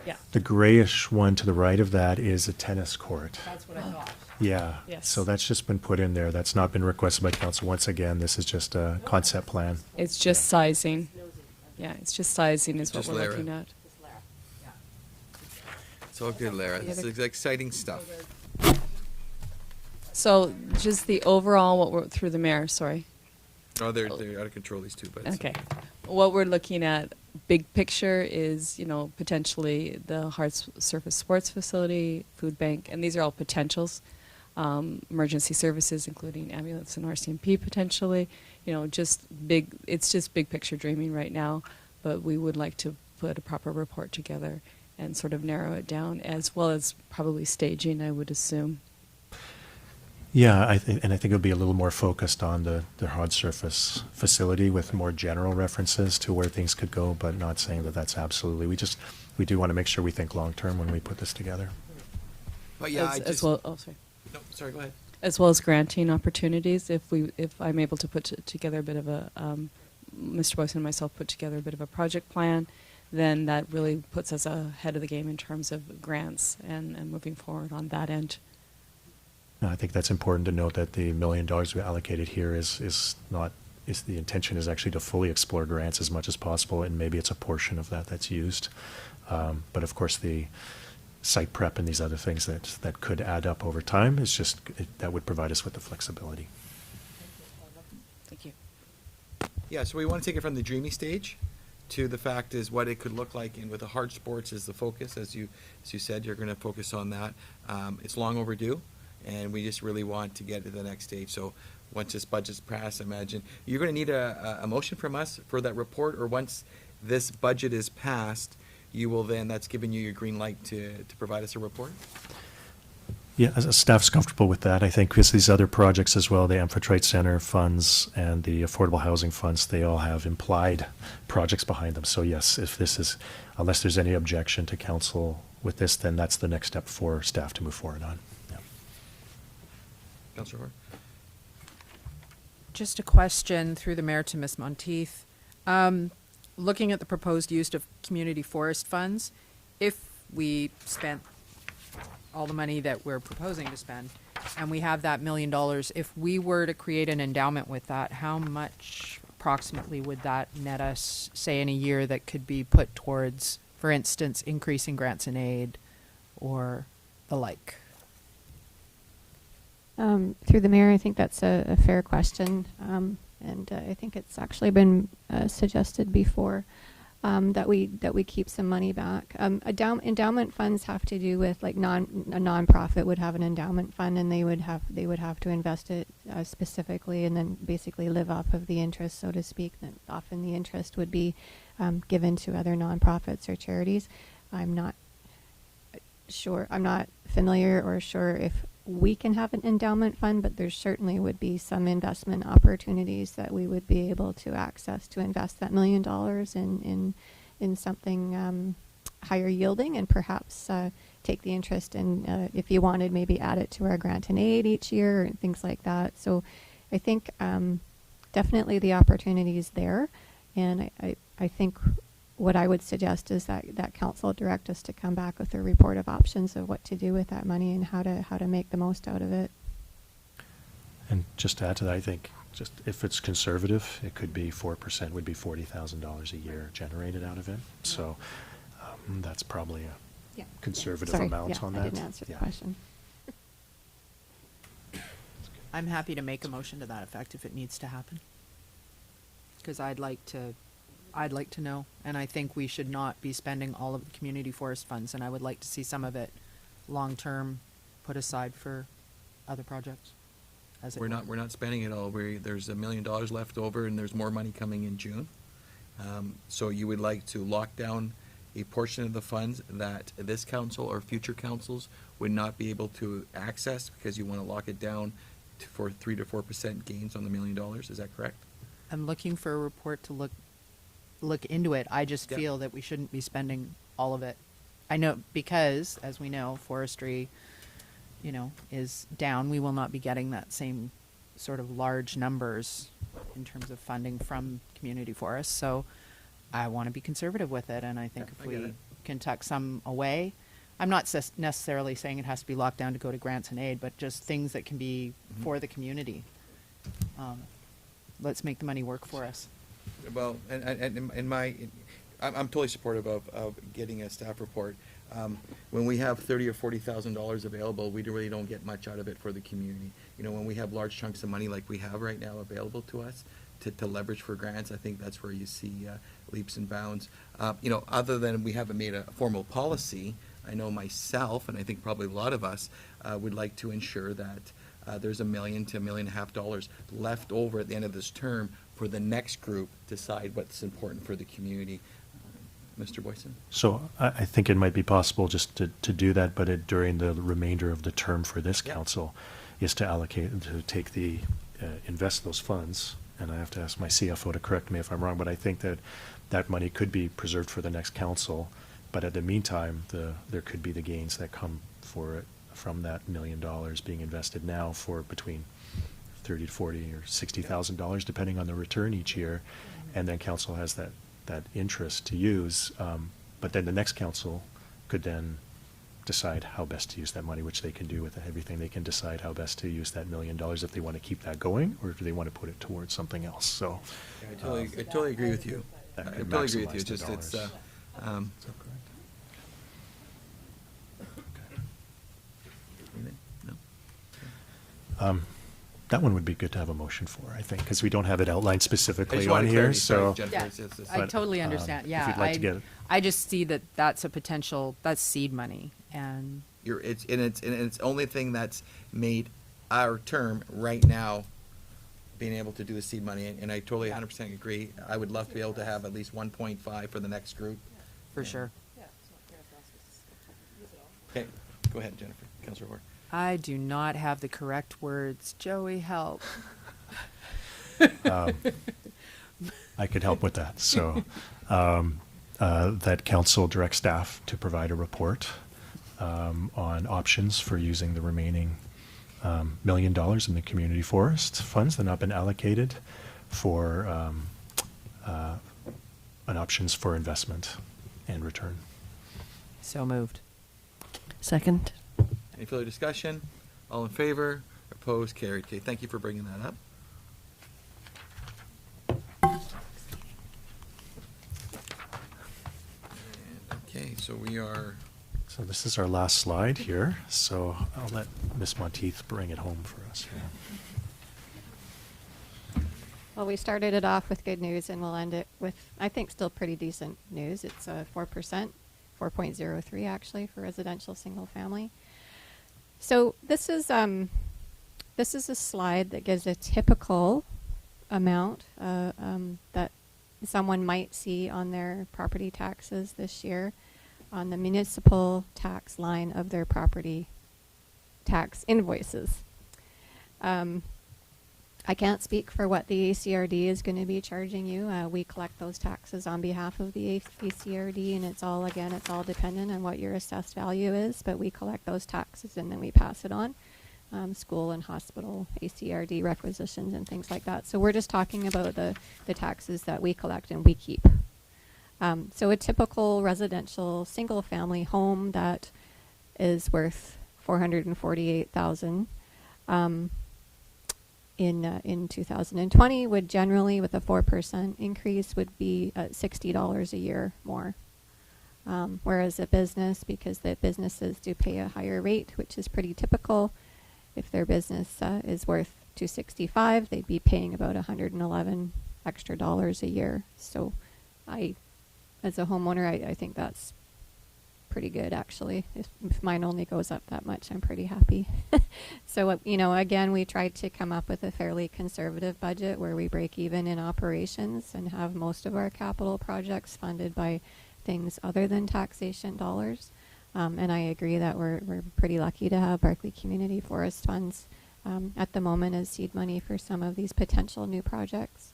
Yeah. the grayish one to the right of that is a tennis court. That's what I thought. Yeah. Yes. So that's just been put in there. That's not been requested by council. Once again, this is just a concept plan. It's just sizing. Yeah, it's just sizing is what Just we're Lara. looking at. It's all good, Lara. This is exciting stuff. So just the overall, what we're, through the mayor, sorry. Oh, they're out of control, these two, but. Okay. What we're looking at, big picture is, potentially the hard surface sports facility, food bank, and these are all potentials. Emergency services, including ambulance and RCMP potentially. It's just big picture dreaming right now, but we would like to put a proper report together and sort of narrow it down, as well as probably staging, I would assume. Yeah, I think it'll be a little more focused on the hard surface facility with more general references to where things could go, but not saying that that's absolutely. We do want to make sure we think long term when we put this together. But yeah, as well, oh, sorry. No, sorry, go ahead. As well as granting opportunities, if I'm able to put together a bit of a, Mr. Boyce and myself put together a bit of a project plan, then that really puts us ahead of the game in terms of grants and moving forward on that end. I think that's important to note that the $1 million we allocated here is the intention is actually to fully explore grants as much as possible, and maybe it's a portion of that that's used. But of course, the site prep and these other things that could add up over time is that would provide us with the flexibility. Thank you. Yeah, so we want to take it from the dreamy stage to the fact is what it could look like, and with the hard sports is the focus, as you said, you're going to focus on that. It's long overdue, and we just really want to get to the next stage. So once this budget's passed, I imagine you're going to need a motion from us for that report, or once this budget is passed, you will then, that's giving you your green light to provide us a report? Yeah, as staff's comfortable with that. I think because these other projects as well, the Amphitrite Center funds and the affordable housing funds, they all have implied projects behind them. So yes, if this is, unless there's any objection to council with this, then that's the next step for staff to move forward on. Yeah. Councillor Hoare? Just a question through the mayor to Ms. Monteith. Looking at the proposed use of community forest funds, if we spent all the money that we're proposing to spend, and we have that $1 million, if we were to create an endowment with that, how much approximately would that net us, say, in a year that could be put towards, for instance, increasing grants and aid or the like? Through the mayor, I think that's a fair question, and I think it's actually been suggested before that we keep some money back. Endowment funds have to do with like a nonprofit would have an endowment fund, and they would have to invest it specifically, and then basically live off of the interest, so to speak. Then often the interest would be given to other nonprofits or charities. I'm not sure. I'm not familiar or sure if we can have an endowment fund, but there certainly would be some investment opportunities that we would be able to access to invest that $1 million in something higher yielding, and perhaps take the interest and if you wanted, maybe add it to our grant and aid each year and things like that. So I think definitely the opportunity is there, and I think what I would suggest is that council direct us to come back with a report of options of what to do with that money and how to make the most out of it. And just to add to that, I think just if it's conservative, it could be 4% would be $40,000 a year generated out of it. So that's probably a conservative amount on that. I didn't answer the question. I'm happy to make a motion to that effect if it needs to happen. Because I'd like to I'd like to know, and I think we should not be spending all of the community forest funds, and I would like to see some of it long-term put aside for other projects. As it We're were. not spending it all. There's $1 million left over, and there's more money coming in June. So you would like to lock down a portion of the funds that this council or future councils would not be able to access because you want to lock it down for 3 to 4% gains on the $1 million. Is that correct? I'm looking for a report to look into it. I just Yeah. feel that we shouldn't be spending all of it. I know because, as we know, forestry, is down. We will not be getting that same sort of large numbers in terms of funding from community forests. So I want to be conservative with it, and I think Yeah, if I get we it. can tuck some away, I'm not necessarily saying it has to be locked down to go to grants and aid, but just things that can be for the community. Let's make the money work for us. Well, I'm totally supportive of getting a staff report. When we have $30,000 or $40,000 available, we really don't get much out of it for the community. When we have large chunks of money like we have right now available to us to leverage for grants, I think that's where you see leaps and bounds. Other than we haven't made a formal policy, I know myself, and I think probably a lot of us, would like to ensure that there's $1 million to $1.5 million left over at the end of this term for the next group to decide what's important for the community. Mr. Boyson? So I think it might be possible just to do that, but during the remainder of the term for this Yeah. council is to allocate, to take invest those funds. And I have to ask my CFO to correct me if I'm wrong, but I think that money could be preserved for the next council. But at the meantime, there could be the gains that come from that $1 million being invested now for between $30,000 to $40,000 or $60,000, depending on the return each year. And then council has that interest to use, but then the next council could then decide how best to use that money, which they can do with everything. They can decide how best to use that $1 million if they want to keep that going, or do they want to put it towards something else. So I totally agree with you. I that could totally agree with you. maximize the Just it's, dollars. is that correct? No? That one would be good to have a motion for, I think, because we don't have it outlined I specifically just on wanted here, clarity. Sorry, so. Jennifer. Yeah, It's- I But, totally understand. if Yeah, you'd like to get it. I just see that that's a potential. That's seed money, and It's only thing that's made our term right now being able to do the seed money, and I totally 100% agree. I would love to be able to have at least 1.5 for the next group. for sure. Okay, go ahead, Jennifer. Councilor Hoare. I do not have the correct words. Joey, help. I could help with that. So that council directs staff to provide a report on options for using the remaining $1 million in the community forest funds that have not been allocated for an options for investment and return. So moved. Second. Any further discussion? All in favor? Opposed? Carried. Okay, thank you for bringing that up. Okay, so we are, So this is our last slide here. So I'll let Ms. Monteith bring it home for us here. Well, we started it off with good news, and we'll end it with, I think, still pretty decent news. It's 4%, 4.03 actually for residential single family. So this is a slide that gives a typical amount that someone might see on their property taxes this year on the municipal tax line of their property tax invoices. I can't speak for what the ACRD is going to be charging you. We collect those taxes on behalf of the ACRD, and it's all dependent on what your assessed value is, but we collect those taxes and then we pass it on. School and hospital, ACRD requisitions and things like that. So we're just talking about the taxes that we collect and we keep. So a typical residential single-family home that is worth $448,000 in 2020 would generally, with a 4% increase, would be $60 a year more. Whereas a business, because the businesses do pay a higher rate, which is pretty typical, if their business is worth $265, they'd be paying about $111 extra a year. So as a homeowner, I think that's pretty good, actually. If mine only goes up that much, I'm pretty happy. So, again, we tried to come up with a fairly conservative budget where we break even in operations and have most of our capital projects funded by things other than taxation dollars. And I agree that we're pretty lucky to have Barclay Community Forest Funds at the moment as seed money for some of these potential new projects.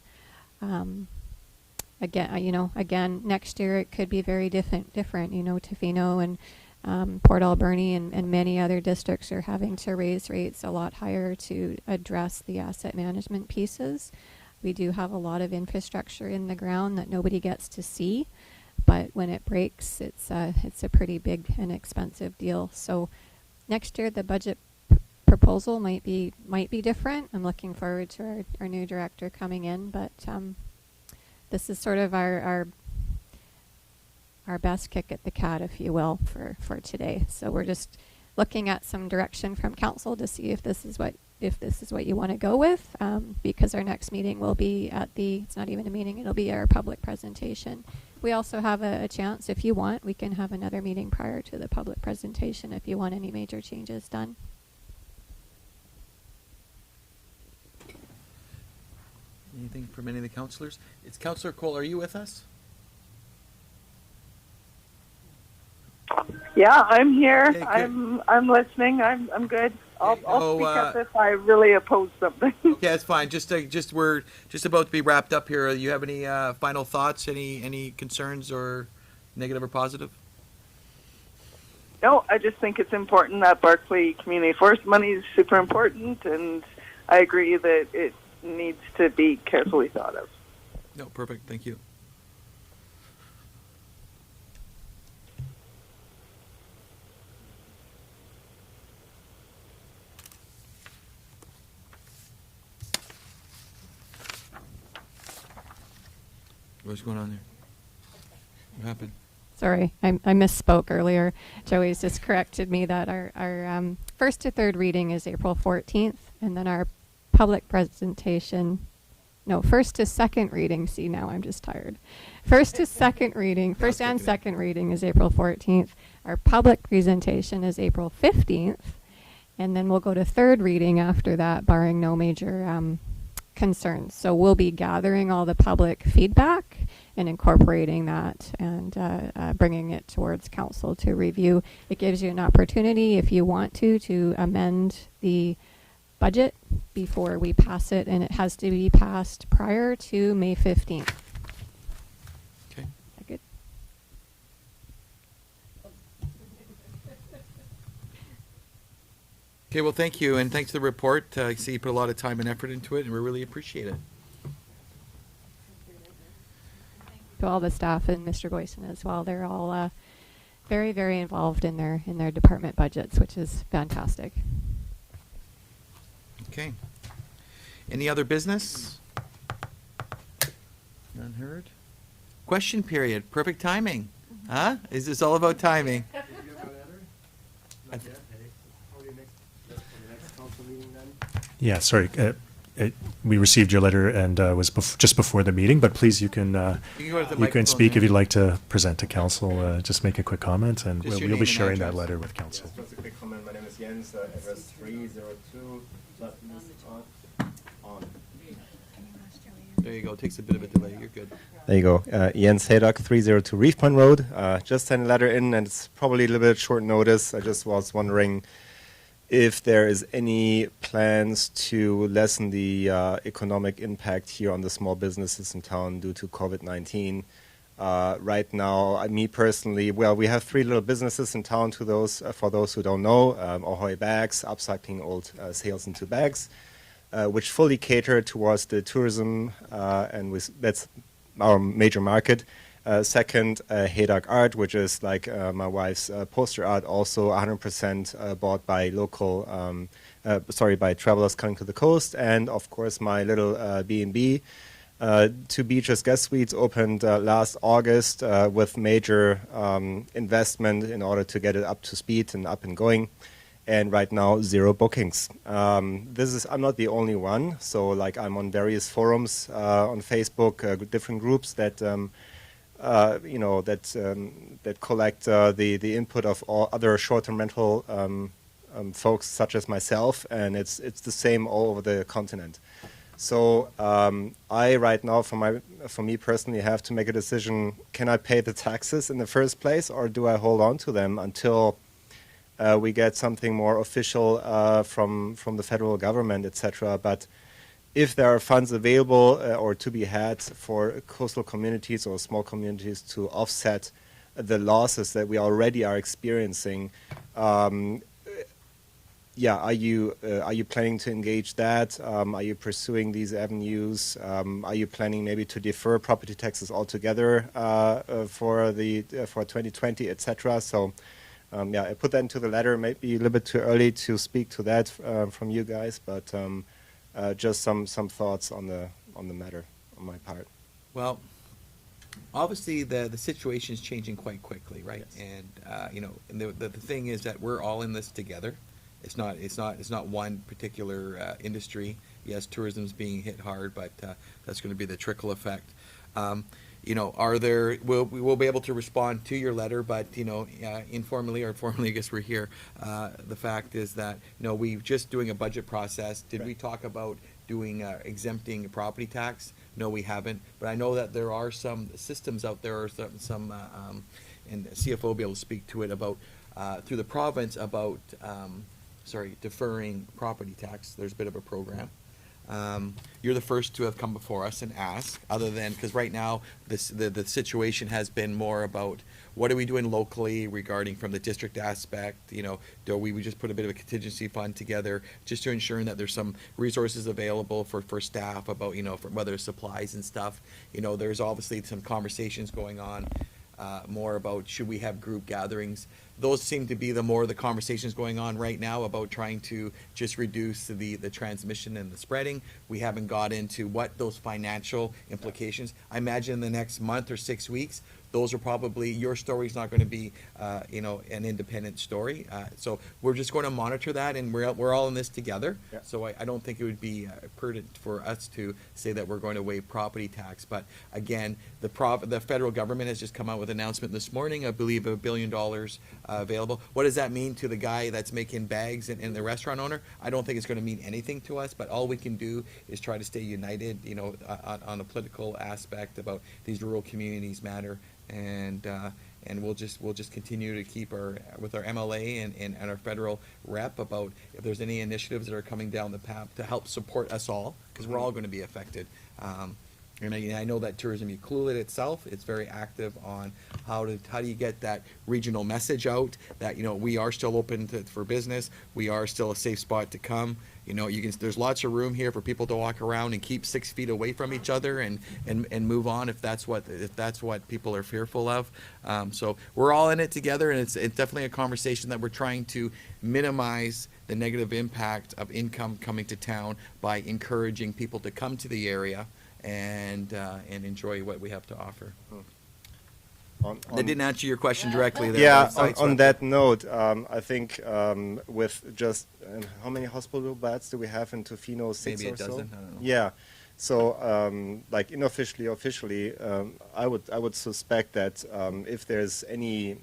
Again, next year it could be very different. Tofino and Port Alberni and many other districts are having to raise rates a lot higher to address the asset management pieces. We do have a lot of infrastructure in the ground that nobody gets to see, but when it breaks, it's a pretty big and expensive deal. So next year the budget proposal might be different. I'm looking forward to our new director coming in, but this is sort of our best kick at the cat, if you will, for today. So we're just looking at some direction from council to see if this is what you want to go with, because our next meeting will be it's not even a meeting, it'll be our public presentation. We also have a chance, if you want, we can have another meeting prior to the public presentation if you want any major changes done. Anything from any of the councillors? It's Councillor Cole. Are you with us? Yeah, I'm here. Okay, good. I'm listening. I'm good. I'll Okay, speak up if I really oppose something. Yeah, it's fine. We're just about to be wrapped up here. You have any final thoughts? Any concerns or negative or positive? No, I just think it's important that Barclay Community Forest money is super important, and I agree that it needs to be carefully thought of. No, perfect. Thank you. What's going on there? What happened? Sorry, I misspoke earlier. Joey's just corrected me that our first to third reading is April 14th, and then our public presentation, first to second reading. See, now I'm just tired. First to second reading, first and second reading is April 14th. Our public presentation is April 15th, and then we'll go to third reading after that, barring no major concerns. So we'll be gathering all the public feedback and incorporating that and bringing it towards council to review. It gives you an opportunity, if you want to amend the budget before we pass it, and it has to be passed prior to May 15th. Okay. Is that good? Okay, well, thank you, and thanks for the report. I see you put a lot of time and effort into it, and we really appreciate it. To all the staff and Mr. Goyson as well. They're all very, very involved in their department budgets, which is fantastic. Okay. Any other business? None heard? Question period. Perfect timing. Huh? Is this all about timing? Yeah, sorry. We received your letter and was just before the meeting, but please, you can go to the you microphone can speak there. if you'd like to present to council. Just make a quick comment, and Just your we'll name be and sharing that address. letter with council. Just a quick comment. My name is Jens. Address 302. On. There you go. Takes a bit of a delay. You're good. There you go. Jens Haydock, 302 Reef Point Road. Just sent a letter in, and it's probably a little bit short notice. I just was wondering if there is any plans to lessen the economic impact here on the small businesses in town due to COVID-19. Right now, me personally, we have 3 little businesses in town. For those who don't know, Ahoy Bags, upcycling old sails into bags, which fully cater towards the tourism, and that's our major market. Second, Haydock Art, which is like my wife's poster art, also 100% bought by by travelers coming to the coast. And of course, my little B&B, 2 Beaches Guest Suites, opened last August with major investment in order to get it up to speed and up and going. And right now, 0 bookings. I'm not the only one. So I'm on various forums on Facebook, different groups that that collect the input of all other short-term rental folks such as myself, and it's the same all over the continent. So I right now, for me personally, have to make a decision: can I pay the taxes in the first place, or do I hold on to them until we get something more official from the federal government, etc. But if there are funds available or to be had for coastal communities or small communities to offset the losses that we already are experiencing, are you planning to engage that? Are you pursuing these avenues? Are you planning maybe to defer property taxes altogether for 2020, etc.? So, I put that into the letter. Maybe a little bit too early to speak to that from you guys, but just some thoughts on the matter on my part. Well, obviously the situation is changing quite quickly, right? Yes. And the thing is that we're all in this together. It's not one particular industry. Yes, tourism's being hit hard, but that's going to be the trickle effect. We'll be able to respond to your letter, but informally or formally, I guess we're here. The fact is that we're just doing a budget process. Did we talk about doing exempting property tax? No, we haven't. But I know that there are some systems out there, or some and CFO will be able to speak to it about through the province about deferring property tax. There's a bit of a program. You're the first to have come before us and ask, other than, because right now the situation has been more about what are we doing locally regarding from the district aspect. Do we just put a bit of a contingency fund together just to ensure that there's some resources available for staff about for whether it's supplies and stuff. There's obviously some conversations going on more about should we have group gatherings. Those seem to be the conversations going on right now about trying to just reduce the transmission and the spreading. We haven't got into what those financial implications. I imagine in the next month or 6 weeks, those are probably, your story's not going to be, an independent story. So we're just going to monitor that, and we're all in this together. Yeah. So I don't think it would be prudent for us to say that we're going to waive property tax. But again, the federal government has just come out with an announcement this morning, I believe $1 billion available. What does that mean to the guy that's making bags and the restaurant owner? I don't think it's going to mean anything to us, but all we can do is try to stay united, on a political aspect about these rural communities matter. And we'll just continue to keep with our MLA and our federal rep about if there's any initiatives that are coming down the path to help support us all, because we're all going to be affected. And I know that Tourism Ucluelet itself is very active on how do you get that regional message out that we are still open for business, we are still a safe spot to come. There's lots of room here for people to walk around and keep 6 feet away from each other and move on if that's what people are fearful of. So we're all in it together, and it's definitely a conversation that we're trying to minimize the negative impact of income coming to town by encouraging people to come to the area and enjoy what we have to offer. I didn't answer your question directly there. Yeah, on that note, I think with just how many hospital beds do we have in Tofino? 6 Maybe or a dozen. so? I don't know. Yeah. So, like unofficially, officially, I would suspect that if there's any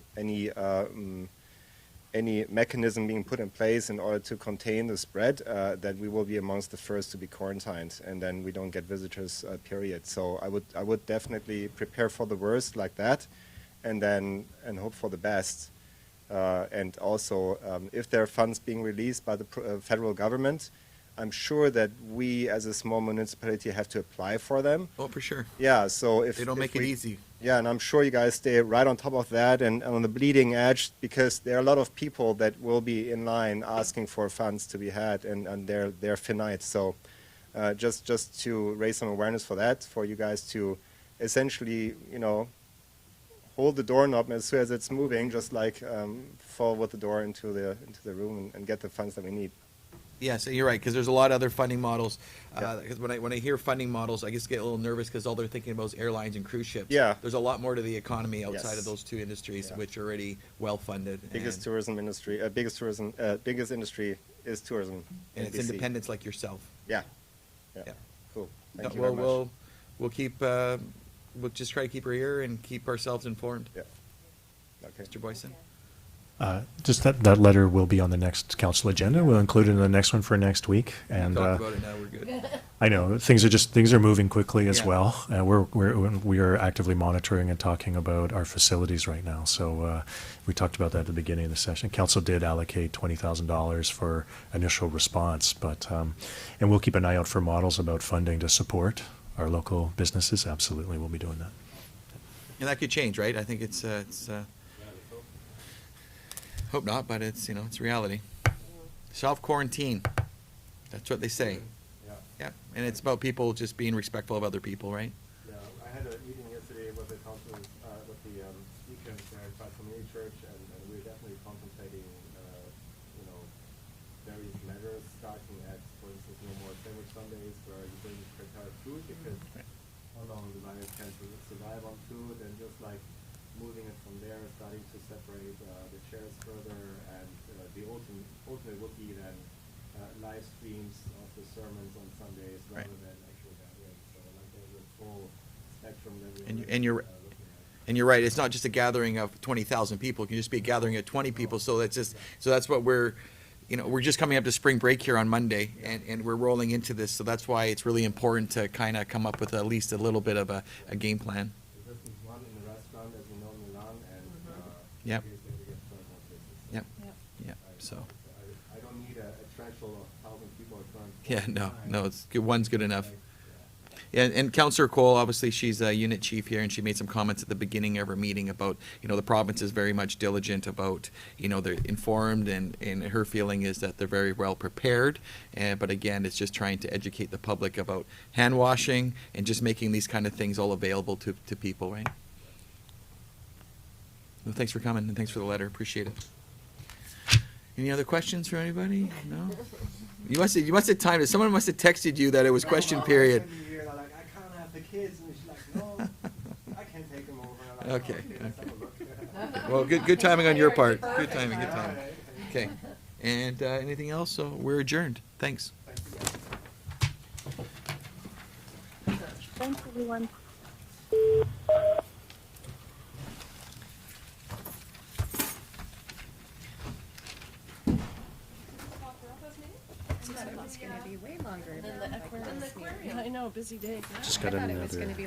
mechanism being put in place in order to contain the spread, that we will be amongst the first to be quarantined, and then we don't get visitors. Period. So I would definitely prepare for the worst like that, and hope for the best. And also, if there are funds being released by the federal government, I'm sure that we as a small municipality have to apply for them. Oh, for sure. Yeah, so if They don't make it we- easy. Yeah, and I'm sure you guys stay right on top of that and on the bleeding edge, because there are a lot of people that will be in line asking for funds to be had, and they're finite. So just to raise some awareness for that, for you guys to essentially, hold the doorknob as soon as it's moving, just like fall with the door into the room and get the funds that we need. Yes, you're right, because there's a lot of other funding models. Yeah. Because when I hear funding models, I just get a little nervous because all they're thinking about is airlines and cruise ships. Yeah. There's a lot more to the economy outside Yes. of those two industries, Yeah. which are already well funded. Biggest tourism industry, biggest industry is tourism. and it's in BC. independents like yourself. Yeah. Yeah. Cool. No, Thank you very much. We'll keep we'll just try to keep our ear and keep ourselves informed. Yeah. Okay. Mr. Boyson? Just that letter will be on the next council agenda. We'll include it in the next one for next week. And Talk about it now, we're good. I know things are moving quickly as Yeah. well. We are actively monitoring and talking about our facilities right now. So we talked about that at the beginning of the session. Council did allocate $20,000 for initial response, but and we'll keep an eye out for models about funding to support our local businesses. Absolutely, we'll be doing that. And that could change, right? I think it's hope not, but it's, it's reality. Self-quarantine. That's what they say. Yeah. And it's about people just being respectful of other people, right? Yeah, I had a meeting yesterday with the council, with the deacons there at Community Church, and we're definitely contemplating, various measures, starting at, for instance, no more sandwich Sundays where you bring prepared food, because how long the virus can survive on food, and just like moving it from there, starting to separate the chairs further, and the ultimate would be then live streams of the sermons on Sundays rather than actual gatherings. So like there's a full spectrum that we're And you're looking at. And you're right, it's not just a gathering of 20,000 people, it can just be a gathering of 20 people, so that's what we're just coming up to spring break here on Monday, and we're rolling into this, so that's why it's really important to kind of come up with at least a little bit of a game plan. This is one in the restaurant, as we know, in Milan, and Yep. here's where we get 12 more places. Yep, yep, so, I don't need a threshold of 1,000 people or 200. yeah, no, it's good, one's good enough. Yeah, and Councillor Cole, obviously, she's a unit chief here, and she made some comments at the beginning of our meeting about, the province is very much diligent about, they're informed, and her feeling is that they're very well prepared. But again, it's just trying to educate the public about hand washing and just making these kind of things all available to people, right? Well, thanks for coming, and thanks for the letter, appreciate it. Any other questions from anybody? No? You must have timed it, someone must have texted you that it was question period. Like, I can't have the kids, and she's like, no, I can take them over. And I'm like, Okay, let's have a look. Well, good timing on your part. Good timing, good timing. Okay. And anything else? So we're adjourned. Thanks. Thanks, everyone. I know, busy day. Just got another.